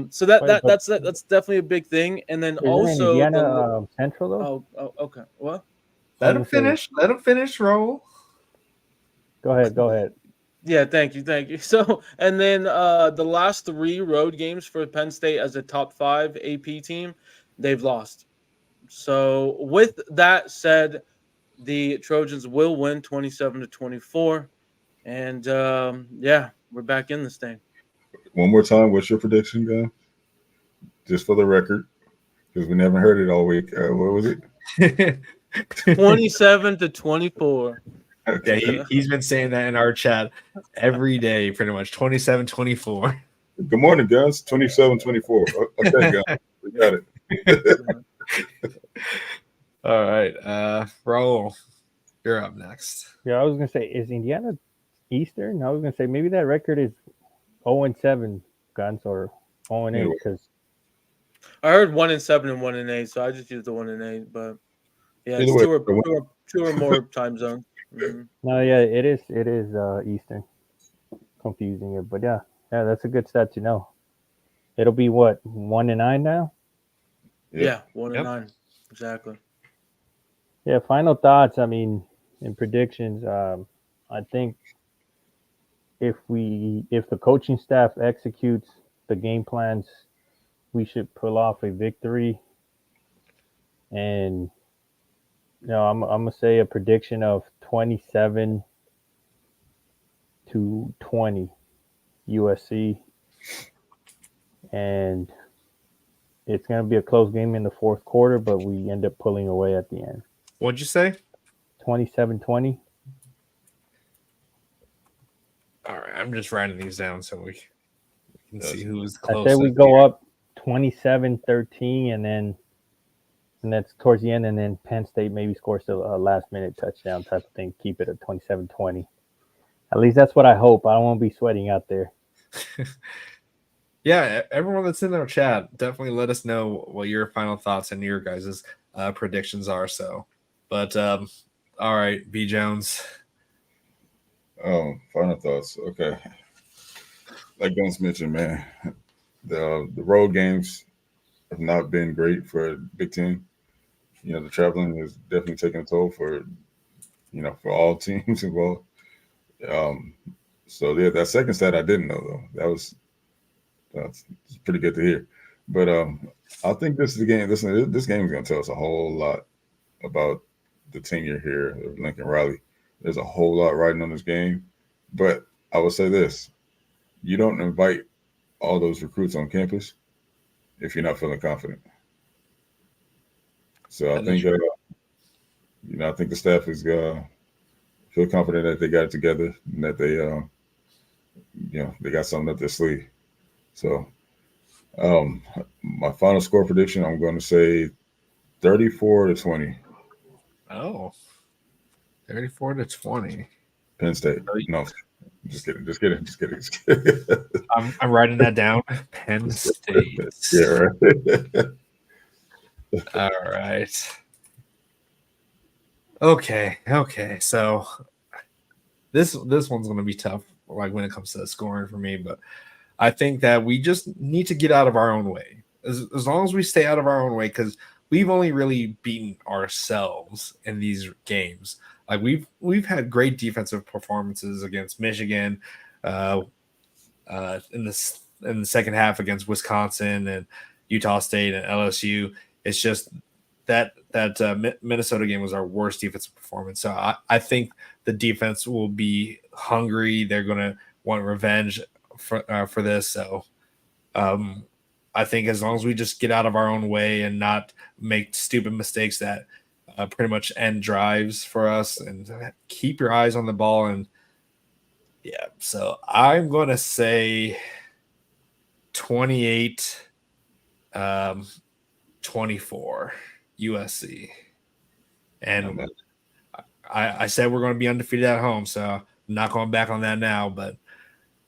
S3: So that's definitely a big thing. And then also
S5: Indiana Central though.
S3: Oh, okay. What?
S2: Let him finish. Let him finish. Roll.
S5: Go ahead.
S3: Yeah, thank you. So, and then the last three road games for Penn State as a top 5 AP team, they've lost. So, with that said, the Trojans will win 27-24, and yeah, we're back in this thing.
S4: One more time, what's your prediction, guy? Just for the record, because we never heard it all week. What was it?
S3: 27-24.
S2: Okay. Yeah, he's been saying that in our chat every day, pretty much. 27-24.
S4: Good morning, guys. 27-24. Okay, guys, we got it.
S2: All right, Raul, you're up next.
S5: Yeah, I was gonna say, is Indiana Eastern? I was gonna say maybe that record is 0-7 Guns or 0-8 because
S3: I heard 1-7 and 1-8, so I just used the 1-8. But Yeah, it's two or more time zones. Mm-hmm.
S5: No, yeah, it is Eastern. Confusing it, but yeah, that's a good stat to know. It'll be what 1-9 now.
S3: Yeah, 1-9, exactly.
S5: Yeah, final thoughts. I mean, in predictions, I think if the coaching staff executes the game plans, we should pull off a victory. And I'm gonna say a prediction of 27-20 USC, and it's gonna be a close game in the fourth quarter, but we end up pulling away at the end.
S2: What'd you say?
S5: 27-20.
S2: All right, I'm just writing these down so we can see who's
S5: I
S2: closest.
S5: say we go up 27-13, and that's towards the end, and then Penn State maybe scores a last-minute touchdown type of thing. Keep it at 27-20. At least that's what I hope. I don't want to be sweating out there.
S2: Yeah, everyone that's in our chat, definitely let us know what your final thoughts and your guys' predictions are. So, but all right, B Jones.
S4: Final thoughts. Okay, like Guns mentioned, man, the road games have not been great for a Big Ten. The traveling is definitely taking a toll for all teams involved. So yeah, that second stat I didn't know though. That's pretty good to hear. But I think this is the game. Listen, this game is going to tell us a whole lot about the tenure here of Lincoln Riley. There's a whole lot riding on this game. But I will say this: you don't invite all those recruits on campus if you're not feeling confident. So I think I think the staff is feel confident that they got it together and that they they got something up their sleeve. So my final score prediction, I'm going to say 34-20.
S2: Oh, 34-20.
S4: Penn State. No, just kidding.
S2: I'm writing that down. Penn State.
S4: Yeah, right.
S2: All right. Okay. So this one's going to be tough, like when it comes to scoring for me, but I think that we just need to get out of our own way. As long as we stay out of our own way, because we've only really beaten ourselves in these games. Like we've had great defensive performances against Michigan, in the second half against Wisconsin and Utah State and LSU. It's just that Minnesota game was our worst defensive performance. So I think the defense will be hungry. They're going to want revenge for this. So I think as long as we just get out of our own way and not make stupid mistakes that pretty much end drives for us, and keep your eyes on the ball. And yeah, so I'm going to say 28 24 USC. And I said we're going to be undefeated at home, so I'm not going back on that now, but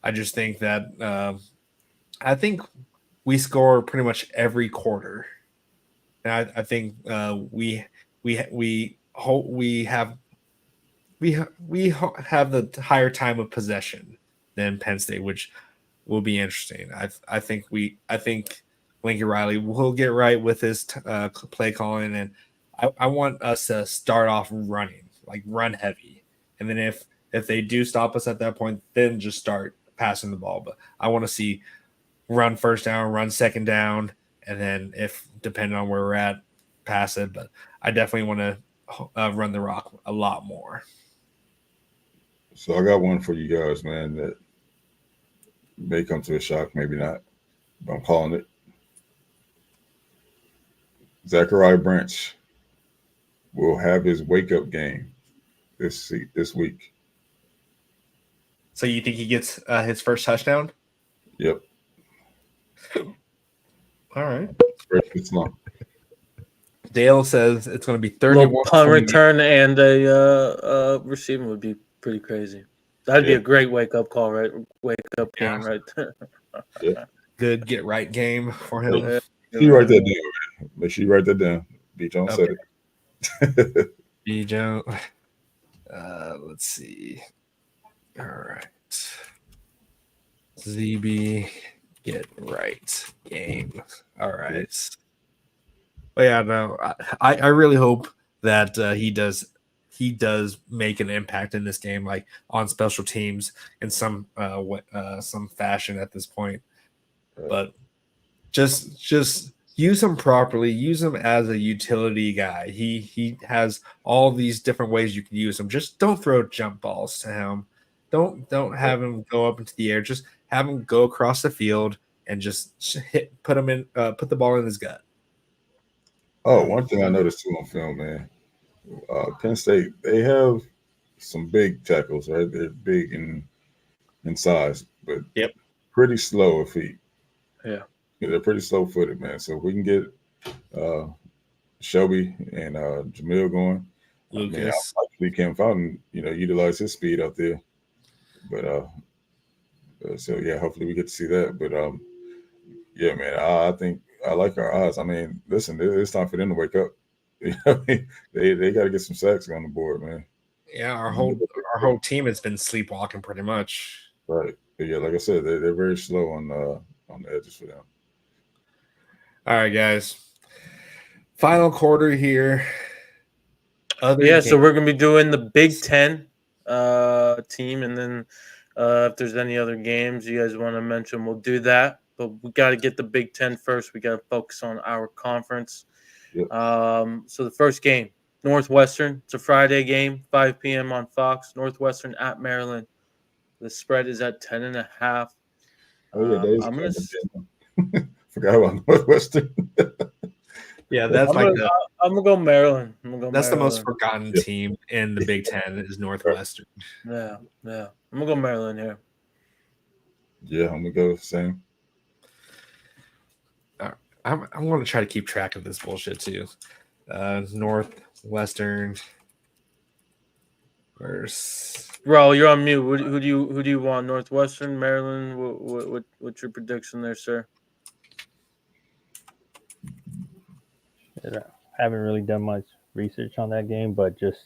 S2: I just think that I think we score pretty much every quarter. And I think we have the higher time of possession than Penn State, which will be interesting. I think Lincoln Riley will get right with his play calling, and I want us to start off running, like run heavy, and then if they do stop us at that point, then just start passing the ball. But I want to see run first down, run second down, and then if depending on where we're at, pass it. But I definitely want to run the rock a lot more.
S4: So I got one for you guys, man, that may come to a shock, maybe not, but I'm calling it. Zachariah Branch will have his wake-up game this week.
S2: So you think he gets his first touchdown?
S4: Yep.
S2: All right.
S4: It's long.
S2: Dale says it's going to be 31.
S3: Punt return and a receiving would be pretty crazy. That'd be a great wake-up call, right? Wake-up game right there.
S4: Yeah.
S2: Good get-right game for him.
S4: You write that down. Make sure you write that down. B. Jones said it.
S2: B. Jones. Let's see. All right. ZB, get right game. All right. But yeah, no, I really hope that he does make an impact in this game, like on special teams in some fashion at this point. But just use him properly. Use him as a utility guy. He has all these different ways you can use him. Just don't throw jump balls to him. Don't have him go up into the air. Just have him go across the field and just put the ball in his gut.
S4: Oh, one thing I noticed too on film, man. Penn State, they have some big tackles, right? They're big in size, but pretty slow of feet.
S3: Yeah,
S4: they're pretty slow footed, man. So if we can get Shelby and Jamil going,
S2: Lucas,
S4: hopefully Cam Fountain, utilize his speed out there. But so yeah, hopefully we get to see that. But yeah, man, I think I like our odds. I mean, listen, it's time for them to wake up. They got to get some sacks on the board, man.
S2: Yeah, our whole team has been sleepwalking pretty much.
S4: Right. But yeah, like I said, they're very slow on the edges for them.
S2: All right, guys. Final quarter here.
S3: So we're gonna be doing the Big Ten team, and then if there's any other games you guys want to mention, we'll do that. But we got to get the Big Ten first. We got to focus on our conference.
S4: Yep.
S3: So the first game, Northwestern. It's a Friday game, 5 p.m. on Fox. Northwestern at Maryland. The spread is at 10.5.
S4: Oh yeah, I'm gonna forgot about Northwestern.
S2: Yeah, that's
S3: I'm gonna go Maryland.
S2: That's the most forgotten team in the Big Ten is Northwestern.
S3: Yeah. I'm gonna go Maryland here.
S4: Yeah, I'm gonna go same.
S2: I'm going to try to keep track of this bullshit too. Northwestern versus.
S3: Bro, you're on mute. Who do you want? Northwestern, Maryland? What's your prediction there, sir?
S5: I haven't really done much research on that game, but just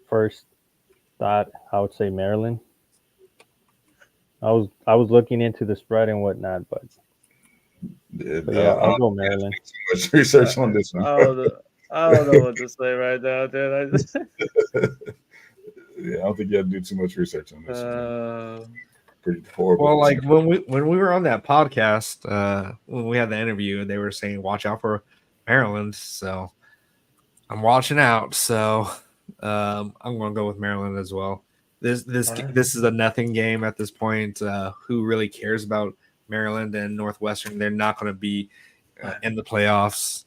S5: first thought, I would say Maryland. I was looking into the spread and whatnot, but I'll go Maryland.
S4: Too much research on this one.
S3: I don't know what to say right now, dude.
S4: Yeah, I don't think you have to do too much research on this. Pretty horrible.
S2: Well, like when we were on that podcast, when we had the interview, they were saying watch out for Maryland. So I'm watching out. So I'm going to go with Maryland as well. This is a nothing game at this point. Who really cares about Maryland and Northwestern? They're not going to be in the playoffs,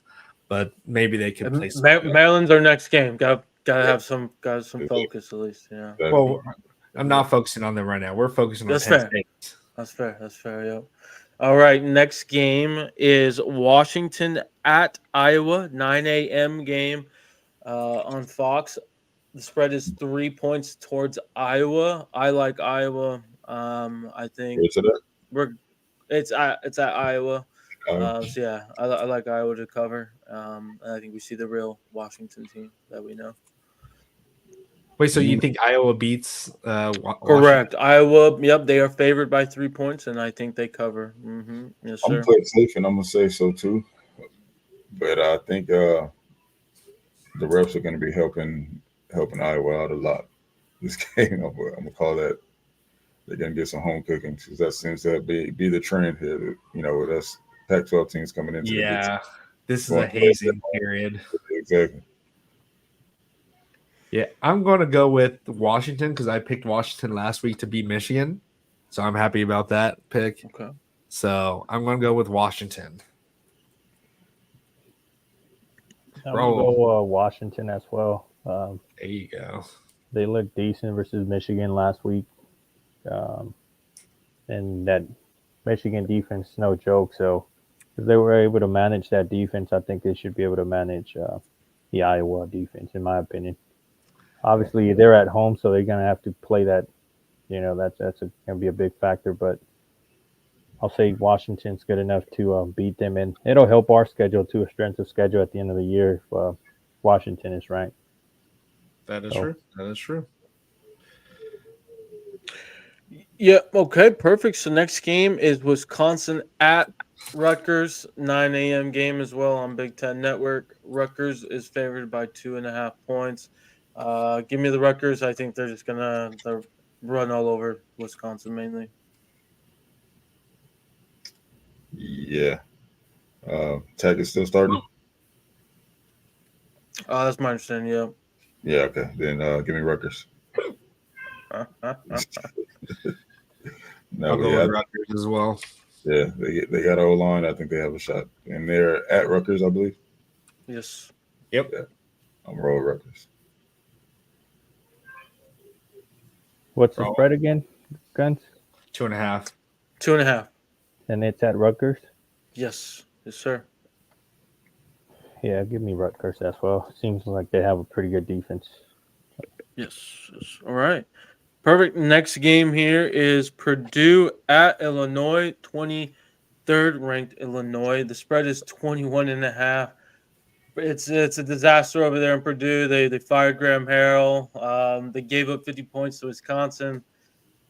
S2: but maybe they could play.
S3: Maryland's our next game. Got to have some focus at least. Yeah.
S2: Well, I'm not focusing on them right now. We're focusing on Penn State.
S3: That's fair. Yep. All right. Next game is Washington at Iowa, 9 a.m. game on Fox. The spread is 3 points towards Iowa. I like Iowa. I think it's at Iowa. So yeah, I like Iowa to cover. And I think we see the real Washington team that we know.
S2: Wait, so you think Iowa beats
S3: Correct. Iowa, yep, they are favored by 3 points, and I think they cover. Mm-hmm. Yes, sir.
S4: I'm going to play it safe, and I'm going to say so too. But I think the refs are going to be helping Iowa out a lot this game. I'm going to call that. They're going to get some home cooking because that seems to be the trend here. With us Pac-12 teams coming into
S2: this is a hazing period.
S4: Exactly.
S2: Yeah, I'm going to go with Washington because I picked Washington last week to beat Michigan. So I'm happy about that pick.
S3: Okay.
S2: So I'm going to go with Washington.
S5: I'm going to go Washington as well.
S2: There you go.
S5: They looked decent versus Michigan last week. And that Michigan defense is no joke. So if they were able to manage that defense, I think they should be able to manage the Iowa defense, in my opinion. Obviously, they're at home, so they're going to have to play that. That's going to be a big factor. But I'll say Washington's good enough to beat them, and it'll help our schedule too, a strength of schedule at the end of the year. Washington is ranked.
S2: That is true. That is true.
S3: Yeah. Okay. Perfect. So next game is Wisconsin at Rutgers, 9 a.m. game as well on Big Ten Network. Rutgers is favored by 2.5 points. Give me the Rutgers. I think they're just gonna run all over Wisconsin mainly.
S4: Yeah. Tech is still starting.
S3: That's my understanding. Yeah.
S4: Yeah. Okay. Then give me Rutgers. No,
S2: I'll go with Rutgers as well.
S4: Yeah, they got an O-line. I think they have a shot, and they're at Rutgers, I believe.
S3: Yes.
S2: Yep.
S4: Yeah, I'm rolling Rutgers.
S5: What's the spread again, Guns?
S2: 2.5.
S3: 2.5.
S5: And it's at Rutgers?
S3: Yes. Yes, sir.
S5: Yeah, give me Rutgers as well. Seems like they have a pretty good defense.
S3: Yes. All right. Perfect. Next game here is Purdue at Illinois, 23rd ranked Illinois. The spread is 21.5. It's a disaster over there in Purdue. They fired Graham Harrell. They gave up 50 points to Wisconsin.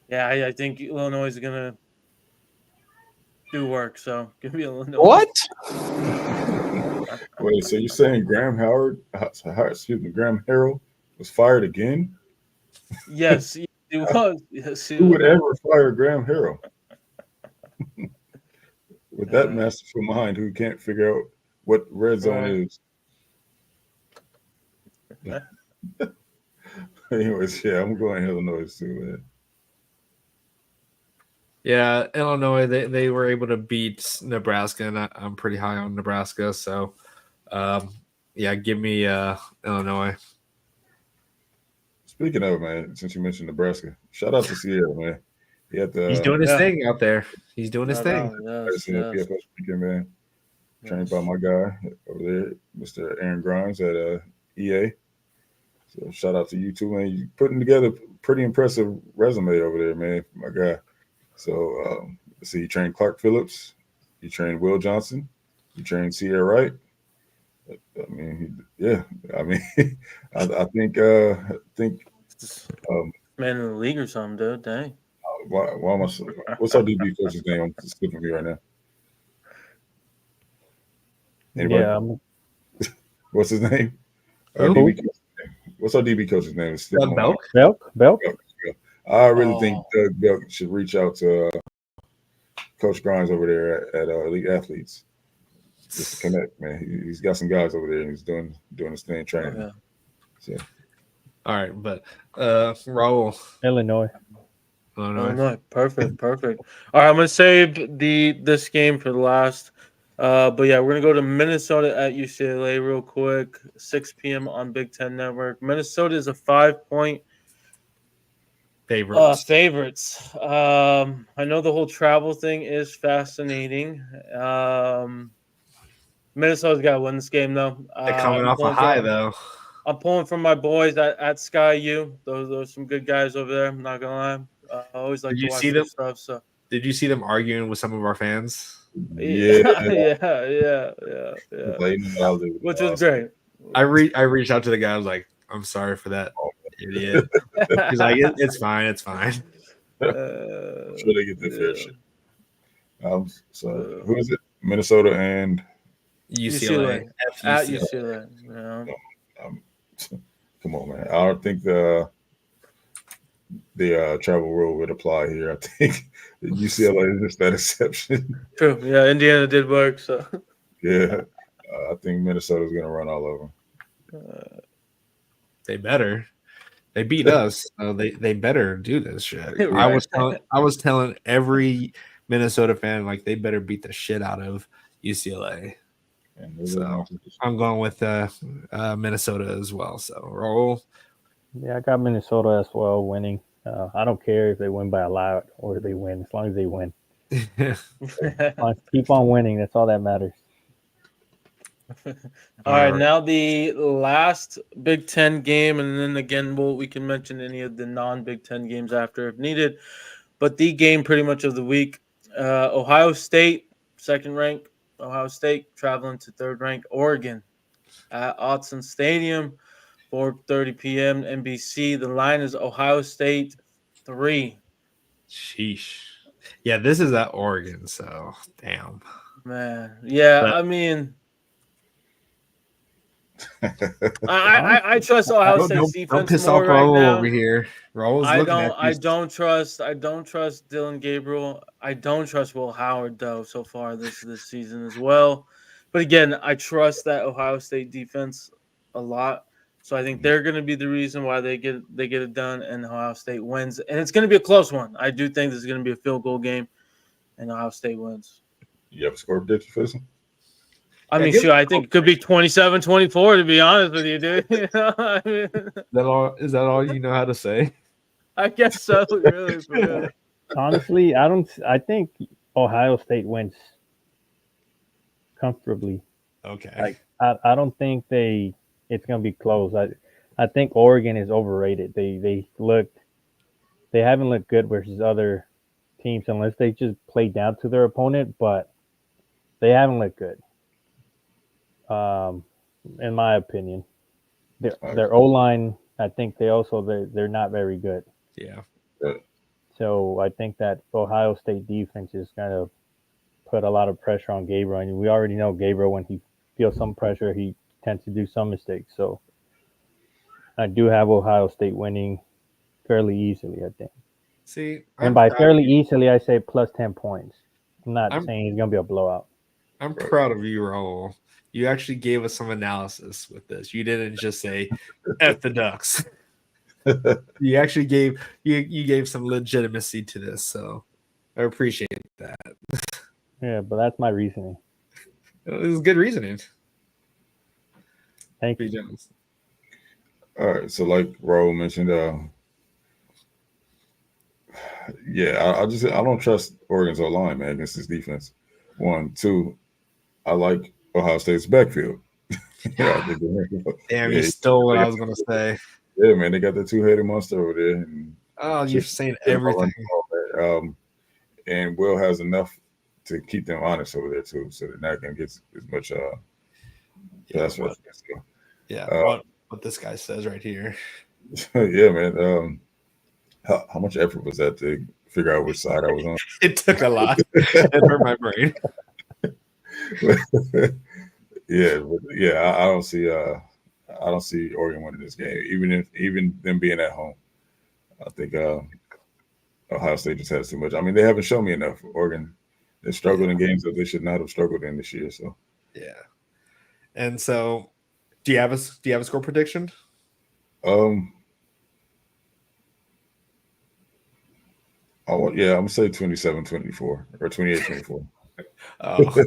S3: Yeah, I think Illinois is gonna do work. So give me Illinois.
S2: What?
S4: Wait, so you're saying Graham Harrell was fired again?
S3: Yes, he was. Yes, he
S4: Who would
S3: was.
S4: ever fire Graham Harrell? With that masterful mind, who can't figure out what red zone is. Anyways, yeah, I'm going Illinois too, man.
S2: Yeah, Illinois, they were able to beat Nebraska, and I'm pretty high on Nebraska. So, yeah, give me Illinois.
S4: Speaking of, man, since you mentioned Nebraska, shout out to Sierra, man.
S2: He's doing his thing out there. He's doing his thing.
S4: Yes. PFS weekend, man. Trained by my guy over there, Mr. Aaron Grimes at EA. So shout out to you too, man. You putting together a pretty impressive resume over there, man, my guy. So let's see, you trained Clark Phillips, you trained Will Johnson, you trained Sierra Wright. I mean, yeah. I mean, I think
S3: man in the league or something, dude. Dang.
S4: Why am I? What's our DB coach's name? I'm skipping me right now. Anybody?
S5: Yeah.
S4: What's his name? What's our DB coach's name? It's
S5: Belk.
S4: I really think Doug Belk should reach out to Coach Grimes over there at Elite Athletes. Just to connect, man. He's got some guys over there, and he's doing his thing, training.
S3: Yeah.
S4: So.
S2: All right, but Raul.
S5: Illinois.
S3: Perfect. All right, I'm gonna save this game for the last. But yeah, we're gonna go to Minnesota at UCLA real quick. 6 p.m. on Big Ten Network. Minnesota is a 5-point favorites. I know the whole travel thing is fascinating. Minnesota's got to win this game though.
S2: They're coming off a high though.
S3: I'm pulling from my boys at Sky U. Those are some good guys over there. I'm not gonna lie. I always like to watch their stuff. So,
S2: did you see them arguing with some of our fans?
S3: Yeah. Which was great.
S2: I reached out to the guy. I was like, "I'm sorry for that, idiot." He's like, "It's fine. It's fine."
S4: I'm sure they get their fair shit. So who is it? Minnesota and
S2: UCLA.
S3: At UCLA. Yeah.
S4: Come on, man. I don't think the travel rule would apply here. I think UCLA is just that exception.
S3: True. Yeah, Indiana did work. So
S4: yeah, I think Minnesota's going to run all over.
S2: They better. They beat us. So they better do this shit.
S3: Right.
S2: I was telling every Minnesota fan like they better beat the shit out of UCLA. So I'm going with Minnesota as well. So roll.
S5: Yeah, I got Minnesota as well winning. I don't care if they win by a lot or they win, as long as they win. Keep on winning. That's all that matters.
S3: All right, now the last Big Ten game, and then again, we can mention any of the non-Big Ten games after if needed. But the game pretty much of the week, Ohio State, second rank. Ohio State traveling to third rank Oregon. at Autzen Stadium, 4:30 p.m. NBC. The line is Ohio State 3.
S2: Sheesh. Yeah, this is at Oregon, so damn.
S3: Man, yeah,
S2: But
S3: I mean, I trust Ohio State's
S2: don't
S3: defense
S2: piss
S3: more
S2: off
S3: right
S2: Raul over
S3: now.
S2: here. Raul's looking at you.
S3: I don't trust Dylan Gabriel. I don't trust Will Howard though so far this season as well. But again, I trust that Ohio State defense a lot. So I think they're going to be the reason why they get it done and Ohio State wins. And it's going to be a close one. I do think this is going to be a field goal game and Ohio State wins.
S4: You have a score prediction for this one?
S3: I mean, sure, I think it could be 27-24, to be honest with you, dude. You know, I mean,
S2: is that all you know how to say?
S3: I guess so, really, for real.
S5: Honestly, I think Ohio State wins comfortably.
S2: Okay.
S5: Like I don't think it's gonna be close. I think Oregon is overrated. They haven't looked good versus other teams unless they just play down to their opponent, but they haven't looked good. In my opinion, their O line, I think they're not very good.
S2: Yeah.
S5: So I think that Ohio State defense is kind of put a lot of pressure on Gabriel, and we already know Gabriel when he feels some pressure, he tends to do some mistakes. So I do have Ohio State winning fairly easily, I think.
S2: See,
S5: and by fairly easily, I say plus 10 points. I'm not saying it's gonna be a blowout.
S2: I'm proud of you, Raul. You actually gave us some analysis with this. You didn't just say "F the Ducks." You actually gave some legitimacy to this, so I appreciate that.
S5: Yeah, but that's my reasoning.
S2: It was good reasoning.
S5: Thank you.
S4: All right, so like Raul mentioned, I don't trust Oregon's O-line, man, against this defense. 1, 2, I like Ohio State's backfield.
S2: Damn, you stole what I was gonna say.
S4: Yeah, man, they got the two-headed monster over there. And
S2: you're saying everything.
S4: And Will has enough to keep them honest over there too, so they're not gonna get as much pass rush.
S2: What this guy says right here.
S4: Yeah, man. How much effort was that to figure out which side I was on?
S2: It took a lot. It hurt my brain.
S4: I don't see Oregon winning this game, even them being at home. I think Ohio State just has too much. I mean, they haven't shown me enough. Oregon, they struggled in games that they should not have struggled in this year. So
S2: yeah. And so, do you have a score prediction?
S4: I'm gonna say 27-24 or 28-24.
S2: Oh.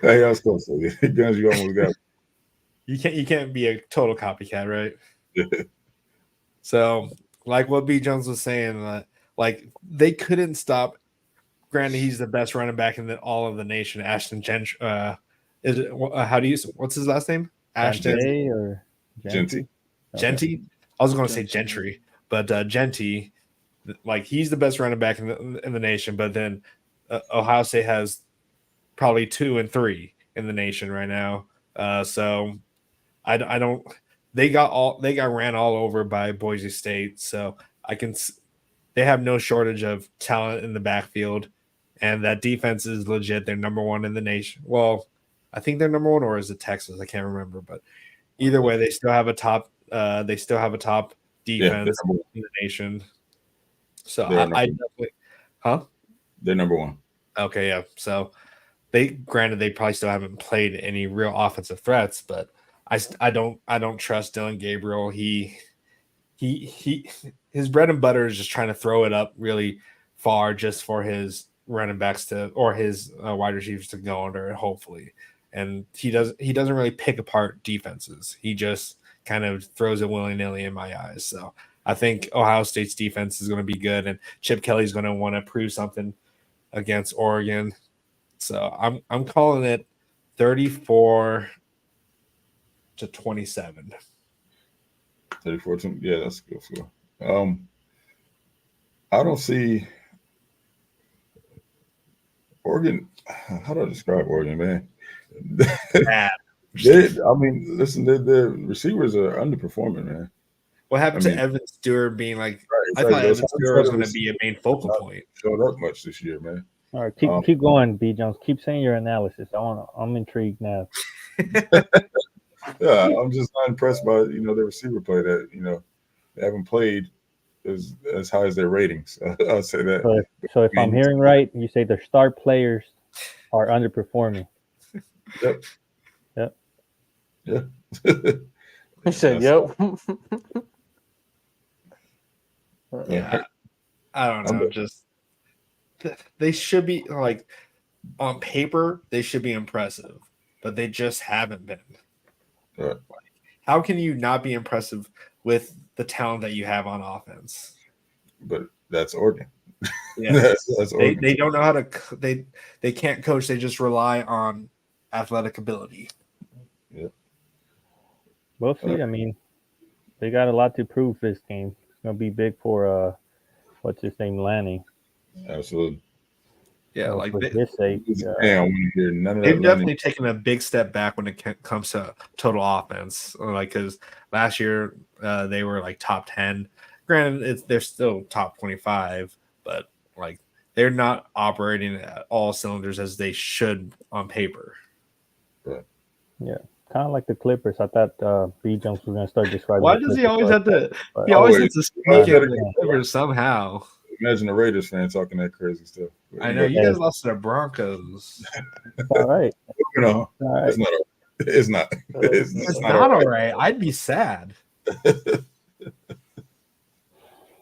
S4: Hey, I was close. Guns, you almost got.
S2: You can't be a total copycat, right? So, like what B. Jones was saying, like they couldn't stop. Granted, he's the best running back in all of the nation. Ashton Gentry. What's his last name? Ashton
S5: or
S4: Genty.
S2: Genty. I was going to say Gentry, but Genty. Like he's the best running back in the nation. But then Ohio State has probably 2 and 3 in the nation right now. So I don't. They got ran all over by Boise State. So they have no shortage of talent in the backfield, and that defense is legit. They're number 1 in the nation. Well, I think they're number 1, or is it Texas? I can't remember, but either way, they still have a top. They still have a top defense in the nation. So I definitely,
S4: They're number 1.
S2: Okay, yeah. So they probably still haven't played any real offensive threats, but I don't trust Dylan Gabriel. His bread and butter is just trying to throw it up really far just for his running backs or his wide receivers to go under, hopefully. And he doesn't really pick apart defenses. He just kind of throws it willy-nilly in my eyes. So I think Ohio State's defense is going to be good, and Chip Kelly's going to want to prove something against Oregon. So I'm calling it 34-27.
S4: 34. Yeah, that's a good score. I don't see Oregon. How do I describe Oregon, man?
S2: Bad.
S4: I mean, listen, the receivers are underperforming, man.
S2: What happened to Evan Stewart being like? I thought Evan Stewart was going to be a main focal point.
S4: Showed up much this year, man.
S5: All right, keep going, B Jones. Keep saying your analysis. I'm intrigued now.
S4: Yeah, I'm just not impressed by the receiver play that they haven't played as high as their ratings. I'll say that.
S5: So if I'm hearing right, you say the star players are underperforming.
S4: Yep.
S5: Yep.
S4: Yeah.
S3: He said, "Yep."
S2: Yeah, I don't know. Just they should be like on paper, they should be impressive, but they just haven't been.
S4: Right.
S2: How can you not be impressive with the talent that you have on offense?
S4: But that's Oregon.
S2: Yeah,
S4: that's Oregon.
S2: They don't know how to. They can't coach. They just rely on athletic ability.
S4: Yeah.
S5: We'll see. I mean, they got a lot to prove this game. It's gonna be big for what's his name, Lanning.
S4: Absolutely.
S2: Yeah,
S5: so
S2: like
S5: for his sake,
S4: I want to hear none of that.
S2: They've definitely taken a big step back when it comes to total offense. Like, because last year they were like top 10. Granted, they're still top 25, but like they're not operating at all cylinders as they should on paper.
S4: Right.
S5: Yeah, kind of like the Clippers. I thought B Jones was gonna start describing.
S2: Why does he always have to? He always has to speak in the Clippers somehow.
S4: Imagine a Raiders fan talking that crazy stuff.
S2: I know you guys lost to the Broncos.
S5: All right.
S4: All right. It's not.
S2: It's not all right. I'd be sad.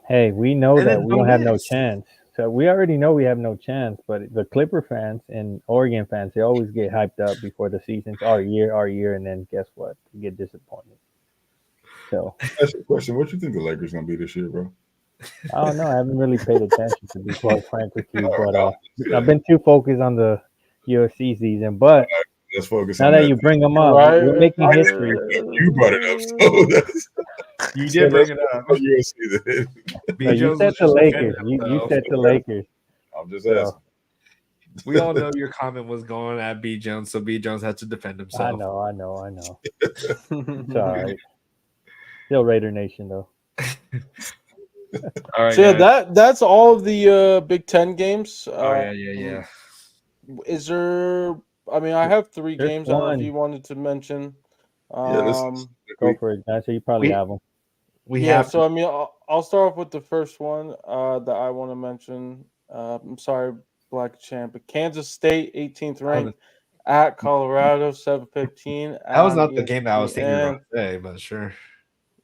S5: Hey, we know that we don't have no chance. So we already know we have no chance. But the Clipper fans and Oregon fans, they always get hyped up before the season's our year, and then guess what? You get disappointed. So
S4: that's the question. What you think the Lakers gonna be this year, bro?
S5: I don't know. I haven't really paid attention, to be quite frank with you. But I've been too focused on the USC season. But
S4: let's focus
S5: now
S4: on
S5: that you bring them up, we're making history.
S4: You brought it up, so
S2: you did bring it up.
S4: USC.
S5: No, you said the Lakers. You said the Lakers.
S4: I'm just asking.
S2: We all know your comment was going at B Jones, so B Jones had to defend himself.
S5: I know. It's all right. Still Raider Nation though.
S3: All right, so that's all of the Big Ten games.
S2: Yeah.
S3: Is there? I mean, I have 3 games. I don't know if you wanted to mention.
S5: Go for it. So you probably have them.
S3: So I mean, I'll start off with the first one that I want to mention. I'm sorry, Black Champ, but Kansas State 18th ranked at Colorado 7:15.
S2: That was not the game that I was thinking you were going to say, but sure.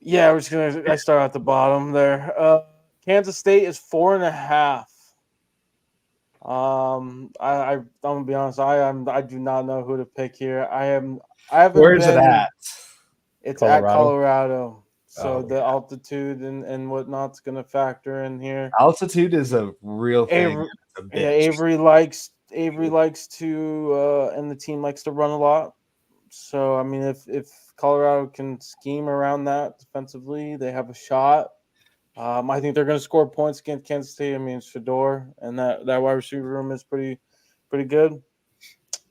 S3: Yeah, I start at the bottom there. Kansas State is 4.5. I'm gonna be honest. I do not know who to pick here. I haven't.
S2: Where's it at?
S3: It's Colorado. At Colorado. So the altitude and whatnot's gonna factor in here.
S2: Altitude is a real thing.
S3: Avery likes to and the team likes to run a lot. So I mean, if Colorado can scheme around that defensively, they have a shot. I think they're going to score points against Kansas State. I mean, it's Fedor, and that wide receiver room is pretty good.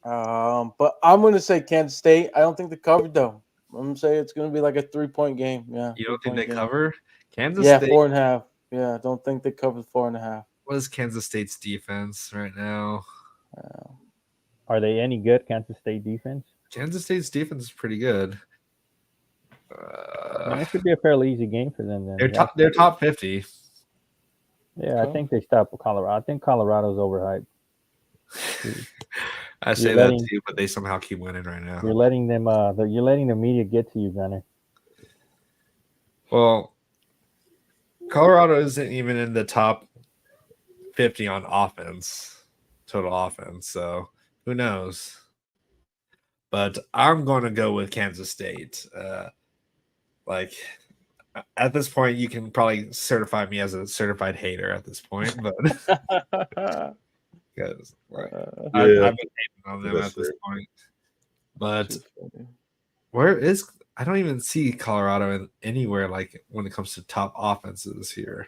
S3: But I'm going to say Kansas State. I don't think they covered, though. I'm going to say it's going to be like a 3-point game. Yeah.
S2: You don't think they cover? Kansas State?
S3: 4.5. Yeah, I don't think they covered 4.5.
S2: What is Kansas State's defense right now?
S5: Are they any good, Kansas State defense?
S2: Kansas State's defense is pretty good.
S5: It should be a fairly easy game for them. Then
S2: they're top 50.
S5: Yeah, okay. I think they stopped Colorado. I think Colorado's overhyped.
S2: I say that too, but they somehow keep winning right now.
S5: You're letting them. You're letting the media get to you, Gunner.
S2: Well, Colorado isn't even in the top 50 on offense, total offense. So who knows? But I'm going to go with Kansas State. Like at this point, you can probably certify me as a certified hater at this point, but because I've been hating on them at this point. But I don't even see Colorado anywhere like when it comes to top offenses here.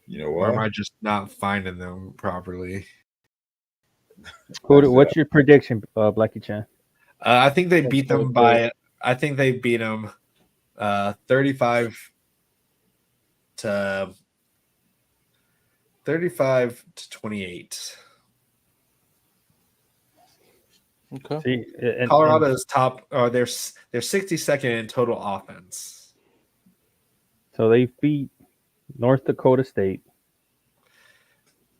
S4: You know why?
S2: Or am I just not finding them properly?
S5: What's your prediction, Blackie Chan?
S2: I think they beat them by. I think they beat them 35 to 28.
S3: Okay.
S5: See,
S2: Colorado is top. They're 62nd in total offense.
S5: So they beat North Dakota State.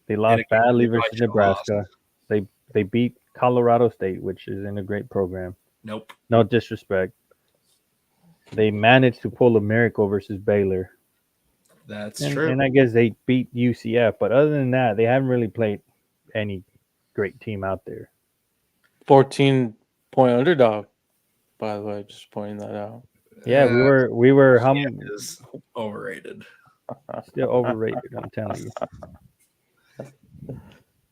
S5: They lost badly versus Nebraska. They beat Colorado State, which isn't a great program.
S2: Nope.
S5: No disrespect. They managed to pull a miracle versus Baylor.
S2: That's true.
S5: And I guess they beat UCF, but other than that, they haven't really played any great team out there.
S3: 14-point underdog, by the way, just pointing that out.
S5: Yeah, we were
S2: is overrated.
S5: Still overrated, I'm telling you.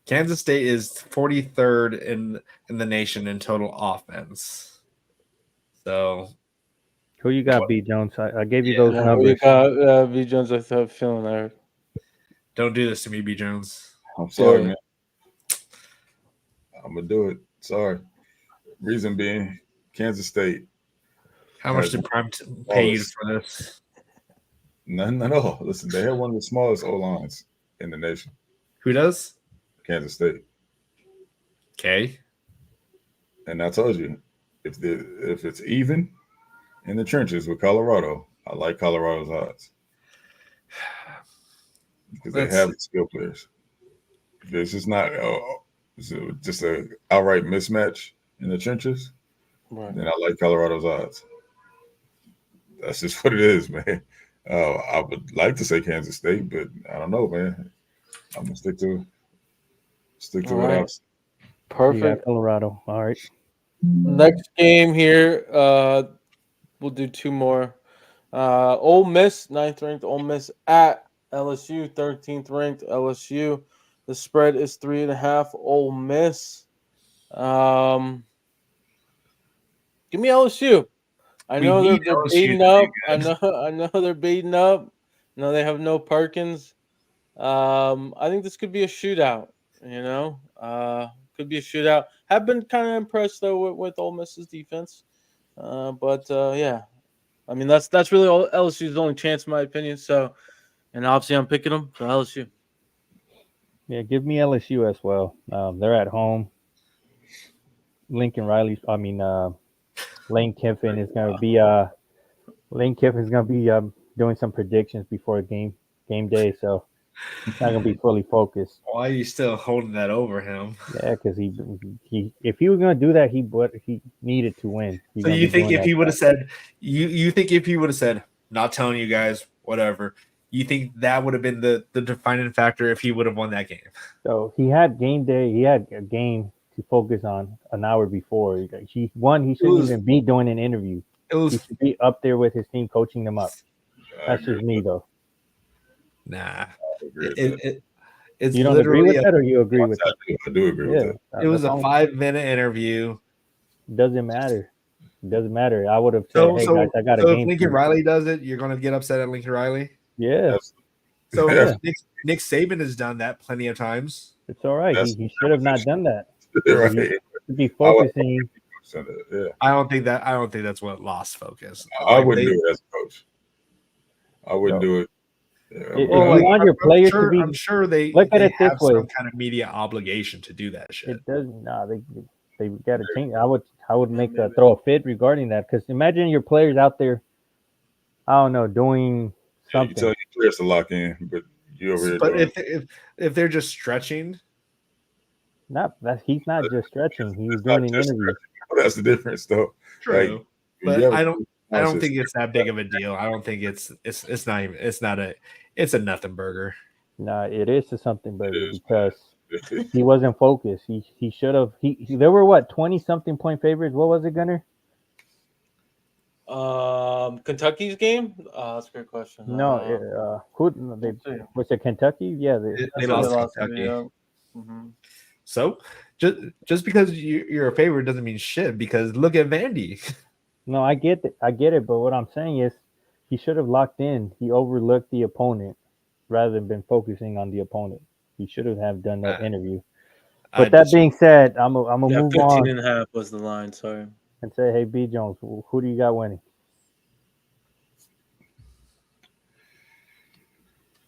S2: Kansas State is 43rd in the nation in total offense. So
S5: who you got, B Jones? I gave you those numbers.
S3: B Jones, I thought feeling there.
S2: Don't do this to me, B Jones.
S4: I'm sorry, man. I'm gonna do it. Sorry. Reason being, Kansas State.
S2: How much did Prime pay you for this?
S4: None at all. Listen, they have one of the smallest O-lines in the nation.
S2: Who does?
S4: Kansas State.
S2: Okay.
S4: And I told you, if it's even in the trenches with Colorado, I like Colorado's odds because they have skill players. If it's just not just a outright mismatch in the trenches,
S3: right,
S4: then I like Colorado's odds. That's just what it is, man. I would like to say Kansas State, but I don't know, man. I'm gonna stick to what I'm.
S3: Perfect.
S5: Colorado. All right.
S3: Next game here, we'll do two more. Ole Miss, 9th ranked Ole Miss at LSU, 13th ranked LSU. The spread is 3.5. Ole Miss. Give me LSU. I know they're beating up. I know they're beating up. No, they have no Perkins. I think this could be a shootout. Could be a shootout. Have been kind of impressed though with Ole Miss's defense. Yeah, I mean that's really all LSU's only chance in my opinion. So, and obviously I'm picking them. So LSU.
S5: Yeah, give me LSU as well. They're at home. Lane Kiffin is going to be doing some predictions before game day, so he's not going to be fully focused.
S2: Why are you still holding that over him?
S5: Yeah, because he if he was going to do that, he needed to win.
S2: So you think if he would have said you think if he would have said not telling you guys whatever, you think that would have been the defining factor if he would have won that game?
S5: So he had game day. He had a game to focus on an hour before. He shouldn't even be doing an interview. He should be up there with his team, coaching them up. That's just me, though.
S2: Nah.
S5: It's you don't agree with that, or you agree with that?
S4: I do agree with that.
S2: It was a 5-minute interview.
S5: Doesn't matter. It doesn't matter. I would have said, "Hey guys, I got a game."
S2: If Lincoln Riley does it, you're going to get upset at Lincoln Riley.
S5: Yeah.
S2: So Nick Saban has done that plenty of times.
S5: It's all right. He should have not done that.
S4: Right.
S5: He should be focusing.
S2: I don't think that's what lost focus.
S4: I wouldn't do it as a coach. I wouldn't do it.
S5: If you want your players to be,
S2: I'm sure they
S5: look at it
S2: have
S5: this way.
S2: some kind of media obligation to do that shit.
S5: It doesn't. No, they got to change. I would throw a fit regarding that, because imagine your players out there, I don't know, doing something.
S4: You tell your players to lock in, but you over here.
S2: But if they're just stretching,
S5: he's not just stretching. He's doing an interview.
S4: That's the difference, though.
S2: True, but I don't think it's that big of a deal. I don't think it's a nothing burger.
S5: No, it is a something burger because he wasn't focused. He should have. There were 20-something point favorites. What was it, Gunner?
S3: Kentucky's game. That's a great question.
S5: No, was it Kentucky? Yeah,
S2: they lost Kentucky. Yeah. Mm-hmm. So just because you're a favorite doesn't mean shit. Because look at Vandy.
S5: No, I get it. But what I'm saying is, he should have locked in. He overlooked the opponent rather than been focusing on the opponent. He should have done that interview. But that being said, I'm gonna move
S3: 15
S5: on.
S3: 15.5 was the line. Sorry.
S5: and say, hey, B Jones, who do you got winning?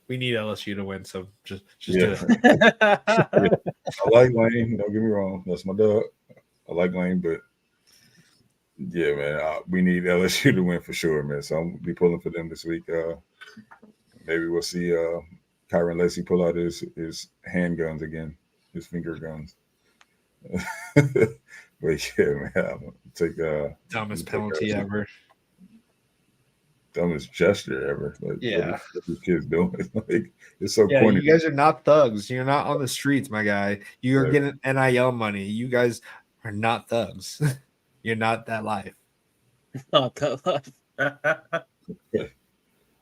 S2: We need LSU to win, so just
S4: Yeah.
S2: do it.
S4: I like Lane. Don't get me wrong. That's my dog. I like Lane, but yeah, man, we need LSU to win for sure, man. So I'm gonna be pulling for them this week. Maybe we'll see Kyron Lacy pull out his handguns again, his finger guns. But yeah, man, I'm gonna take
S2: Dumbest penalty ever.
S4: Dumbest gesture ever. Like,
S2: Yeah.
S4: what these kids doing? Like, it's so
S2: Yeah,
S4: corny.
S2: you guys are not thugs. You're not on the streets, my guy. You're
S4: Right.
S2: getting NIL money. You guys are not thugs. You're not that life.
S3: Not that left.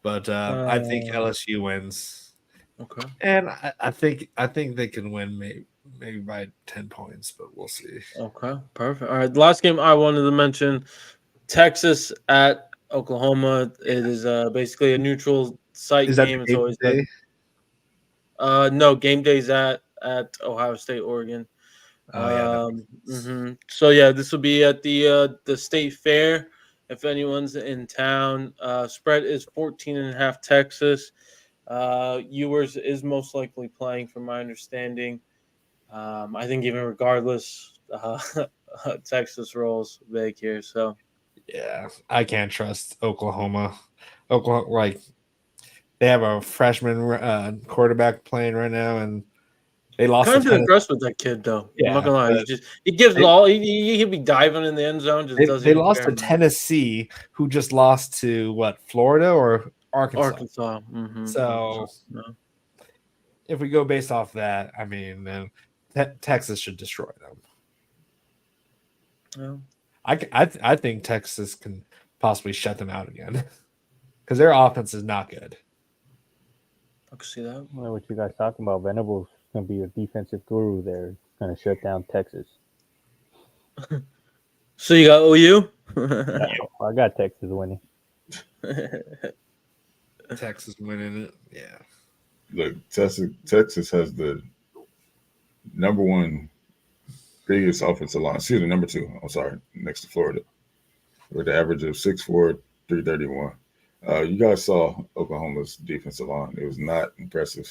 S2: But I think LSU wins,
S3: Okay.
S2: and I think they can win maybe by 10 points, but we'll see.
S3: Okay. Perfect. All right. The last game I wanted to mention, Texas at Oklahoma. It is basically a neutral site
S2: Is that
S3: game.
S2: the
S3: It's
S2: game
S3: always
S2: today?
S3: no game days at Ohio State, Oregon.
S2: Oh yeah.
S3: So yeah, this will be at the state fair. If anyone's in town, spread is 14.5 Texas. Ewers is most likely playing, from my understanding. I think even regardless, Texas rolls big here. So
S2: Yeah, I can't trust Oklahoma. Oklahoma, like they have a freshman quarterback playing right now, and they lost
S3: kind of
S2: to
S3: been
S2: Tennessee.
S3: impressed with that kid, though. I'm not
S2: Yeah,
S3: gonna lie.
S2: but
S3: He gives it
S2: they,
S3: all. He'll be diving in the end zone. Just doesn't
S2: they
S3: even
S2: lost
S3: care,
S2: to
S3: man.
S2: Tennessee, who just lost to what, Florida or Arkansas.
S3: Arkansas.
S2: So
S3: Yeah.
S2: if we go based off that, I mean, then Texas should destroy them.
S3: Yeah.
S2: I think Texas can possibly shut them out again because their offense is not good.
S3: I can see that.
S5: What you guys talking about? Venables gonna be a defensive guru there. Gonna shut down Texas.
S3: So you got OU?
S5: I got Texas winning.
S2: Texas winning it, yeah.
S4: Look, Texas has the number one biggest offensive line. Excuse me, number two. I'm sorry, next to Florida, with the average of 6'4", 331. You guys saw Oklahoma's defensive line. It was not impressive.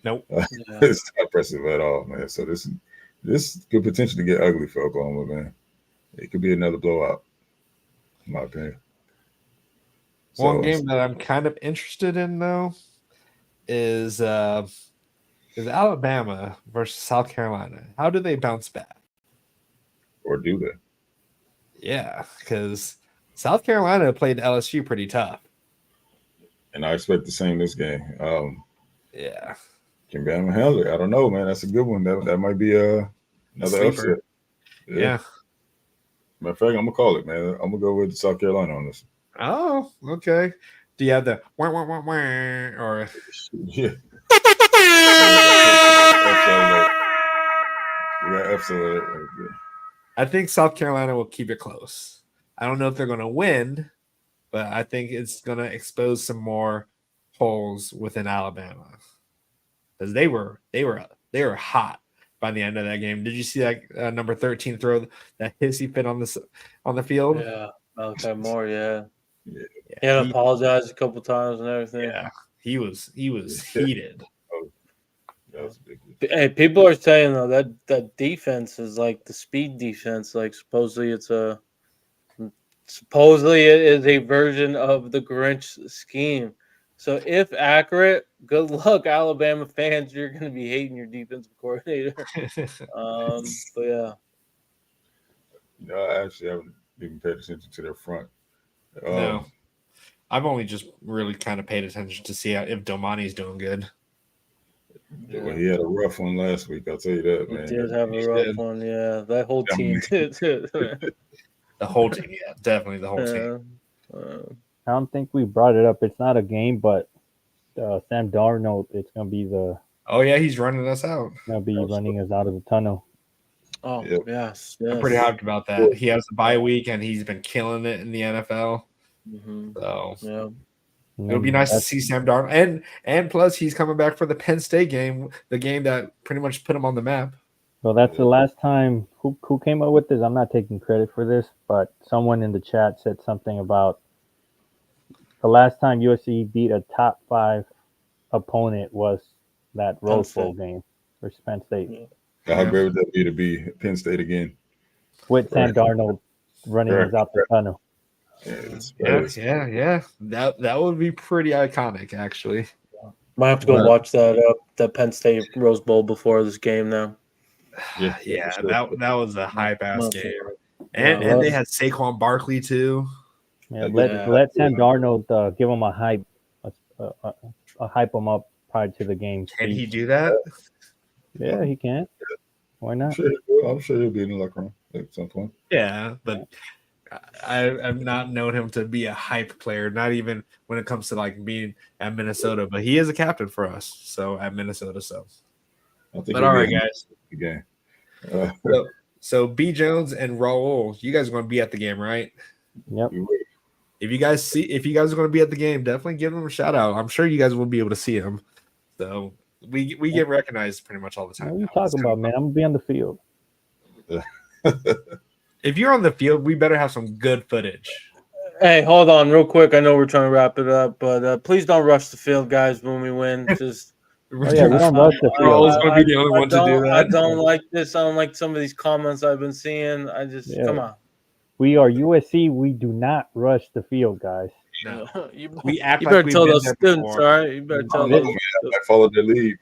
S2: Nope.
S4: It's not impressive at all, man. So this could potentially get ugly for Oklahoma, man. It could be another blowout, in my opinion.
S2: One game that I'm kind of interested in though is Alabama versus South Carolina. How do they bounce back?
S4: Or do they?
S2: Yeah, because South Carolina played LSU pretty tough.
S4: And I expect the same this game.
S2: Yeah.
S4: Can Bama handle it? I don't know, man. That's a good one. That might be another upset.
S2: Yeah.
S4: Matter of fact, I'm gonna call it, man. I'm gonna go with South Carolina on this.
S2: Oh, okay. Do you have the wah, wah, wah, wah, or
S4: Yeah. Absolutely.
S2: I think South Carolina will keep it close. I don't know if they're going to win, but I think it's going to expose some more holes within Alabama because they were hot by the end of that game. Did you see that number 13 throw that hissy fit on the field?
S3: Yeah, Malachi Moore. Yeah. He had apologized a couple times and everything.
S2: Yeah, he was heated.
S3: Hey, people are saying though that defense is like the speed defense. Like supposedly it is a version of the Grinch scheme. So if accurate, good luck, Alabama fans. You're going to be hating your defensive coordinator. But yeah.
S4: No, I actually haven't even paid attention to their front.
S2: No, I've only just really kind of paid attention to see if Domani's doing good.
S4: Yeah. Well, he had a rough one last week. I'll tell you that, man.
S3: He did have a rough one. Yeah, that whole team did.
S2: The whole team, yeah, definitely the whole team.
S5: I don't think we brought it up. It's not a game, but Sam Darnold, it's gonna be the.
S2: Oh yeah, he's running us out.
S5: Gonna be running us out of the tunnel.
S3: Oh
S4: Yep.
S3: yes,
S2: I'm pretty hyped about that. He has a bye week and he's been killing it in the NFL. So
S3: yeah,
S2: it'll be nice to see Sam Darnold, and plus he's coming back for the Penn State game, the game that pretty much put him on the map.
S5: So that's the last time. Who came up with this? I'm not taking credit for this, but someone in the chat said something about the last time USC beat a top 5 opponent was that
S3: Penn
S5: Rose Bowl
S3: State.
S5: game versus Penn State
S3: Yeah.
S4: How great would that be to be Penn State again?
S5: with Sam
S4: Right.
S5: Darnold running
S4: Right.
S5: us out the tunnel.
S2: Yeah. That would be pretty iconic, actually.
S3: Might have to go
S4: Right.
S3: watch that Penn State Rose Bowl before this game now.
S4: Yeah,
S2: Yeah,
S4: for sure.
S2: that was a hype ass
S3: Might have to-
S2: game,
S3: Yeah,
S2: and they had Saquon Barkley too.
S5: Yeah,
S3: Yeah.
S5: let Sam Darnold give him a hype, a hype him up prior to the game
S2: Can he
S5: speech.
S2: do that?
S5: Yeah, he can. Why
S4: I'm
S5: not?
S4: sure, I'm sure he'll be in the locker room at some point.
S2: Yeah, but I've not known him to be a hype player, not even when it comes to like being at Minnesota. But he is a captain for us, so at Minnesota. So,
S4: I think
S2: but
S4: he'll
S2: all
S4: be
S2: right,
S4: in
S2: guys.
S4: the game.
S2: So B Jones and Raul, you guys are going to be at the game, right?
S5: Yep.
S2: If you guys are going to be at the game, definitely give them a shout out. I'm sure you guys will be able to see him. So we get recognized pretty much all the time.
S5: What are you
S2: now.
S5: talking about, man? I'm gonna be on the field.
S2: If you're on the field, we better have some good footage.
S3: Hey, hold on real quick. I know we're trying to wrap it up, but please don't rush the field, guys, when we win. Just
S5: Oh yeah, we don't rush the
S2: Raul's
S5: field.
S2: going to be the only one to do that.
S3: I don't like this. I don't like some of these comments I've been seeing. I just
S5: Yeah.
S3: come on.
S5: We are USC. We do not rush the field, guys.
S2: No.
S3: You,
S2: We act
S3: you
S2: like
S3: better
S2: we've
S3: tell
S2: been
S3: those
S2: there
S3: students,
S2: before.
S3: all right? You better tell
S5: This-
S3: those.
S4: I followed their lead.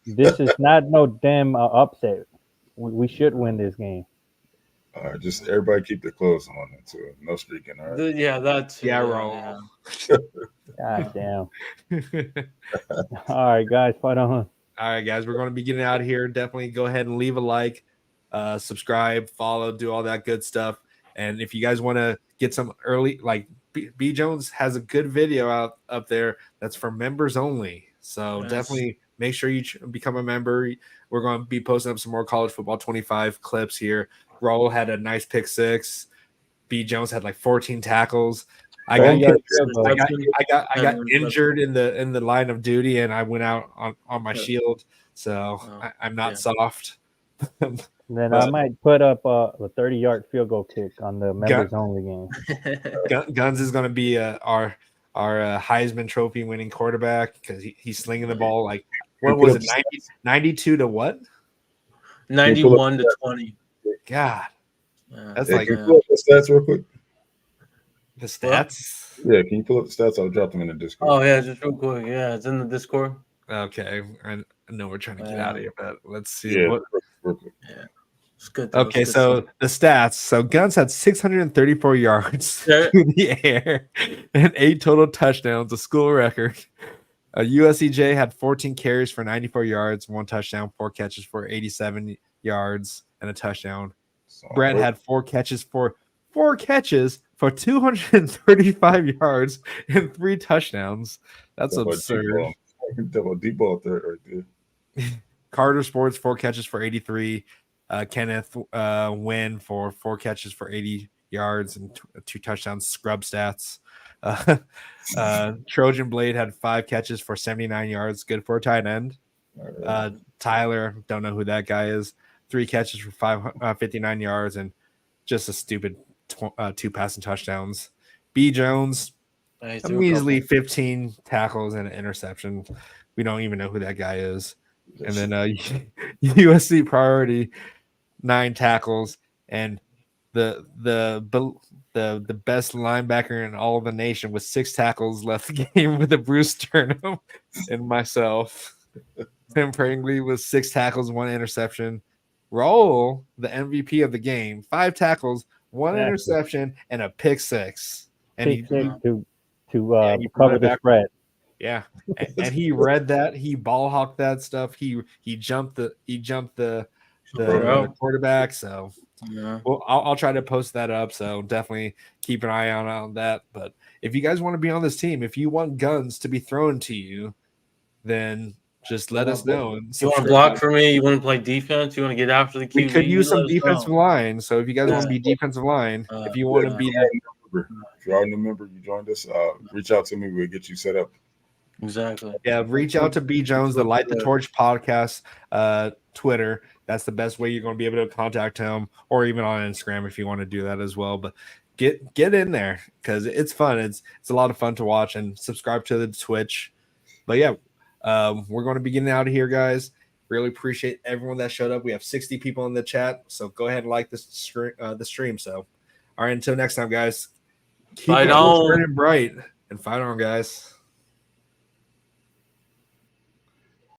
S5: This is not no damn upset. We should win this game.
S4: All right, just everybody keep their clothes on until no streaking. All right.
S3: Yeah, that's
S2: Yeah, Raul.
S5: God damn. All right, guys, fight on.
S2: All right, guys, we're going to be getting out of here. Definitely go ahead and leave a like, subscribe, follow, do all that good stuff. And if you guys want to get some early, like B Jones has a good video up there that's for members only. So definitely make sure you become a member. We're going to be posting up some more college football 25 clips here. Raul had a nice pick 6. B Jones had like 14 tackles. I got injured in the line of duty, and I went out on my shield, so I'm not soft.
S5: Then I might put up a 30-yard field goal kick on the members only game.
S2: Guns is going to be our Heisman Trophy winning quarterback because he's slinging the ball like what was it 92 to what
S3: 91 to 20.
S2: God, that's
S4: Hey,
S2: like
S4: can you pull up the stats real quick?
S2: the stats.
S4: Yeah, can you pull up the stats? I'll drop them in the Discord.
S3: Oh yeah, just real quick. Yeah, it's in the Discord.
S2: Okay, I know we're trying to get out of here, but let's see.
S4: Yeah, real quick.
S3: Yeah, it's good.
S2: Okay, so the stats. So Guns had 634 yards through the air and 8 total touchdowns, a school record. USCJ had 14 carries for 94 yards, 1 touchdown, 4 catches for 87 yards, and a touchdown. Brett had 4 catches for 235 yards and 3 touchdowns. That's absurd.
S4: Double deep ball there right there.
S2: Carter Sports 4 catches for 83. Kenneth Wynn for 4 catches for 80 yards and 2 touchdowns. Scrub stats. Trojan Blade had 5 catches for 79 yards. Good for a tight end. Tyler, don't know who that guy is. 3 catches for 59 yards and just a stupid 2 passing touchdowns. B Jones, a measly 15 tackles and an interception. We don't even know who that guy is. And then USC Priority, 9 tackles, and the best linebacker in all of the nation with 6 tackles left the game with a Bruce Sternum and myself. Tim Prangley with 6 tackles, 1 interception. Raul, the MVP of the game, 5 tackles, 1 interception, and a pick 6. And
S5: pick 6 to cover the spread.
S2: Yeah, and he read that. He ball hawked that stuff. He jumped the quarterback. So well, I'll try to post that up. So definitely keep an eye on that. But if you guys want to be on this team, if you want guns to be thrown to you, then just let us know. And
S3: you want to block for me? You want to play defense? You want to get after the QB?
S2: We could use some defensive line. So if you guys want to be defensive line, if you want to be
S4: if you are a new member, you joined us, reach out to me. We'll get you set up.
S3: Exactly.
S2: Yeah, reach out to B Jones, the Light the Torch podcast. Twitter. That's the best way you're going to be able to contact him, or even on Instagram if you want to do that as well. But get in there because it's fun. It's a lot of fun to watch, and subscribe to the Twitch. But yeah, we're going to be getting out of here, guys. Really appreciate everyone that showed up. We have 60 people in the chat, so go ahead and like the stream. So, all right, until next time, guys. Keep it burning bright and fight on, guys.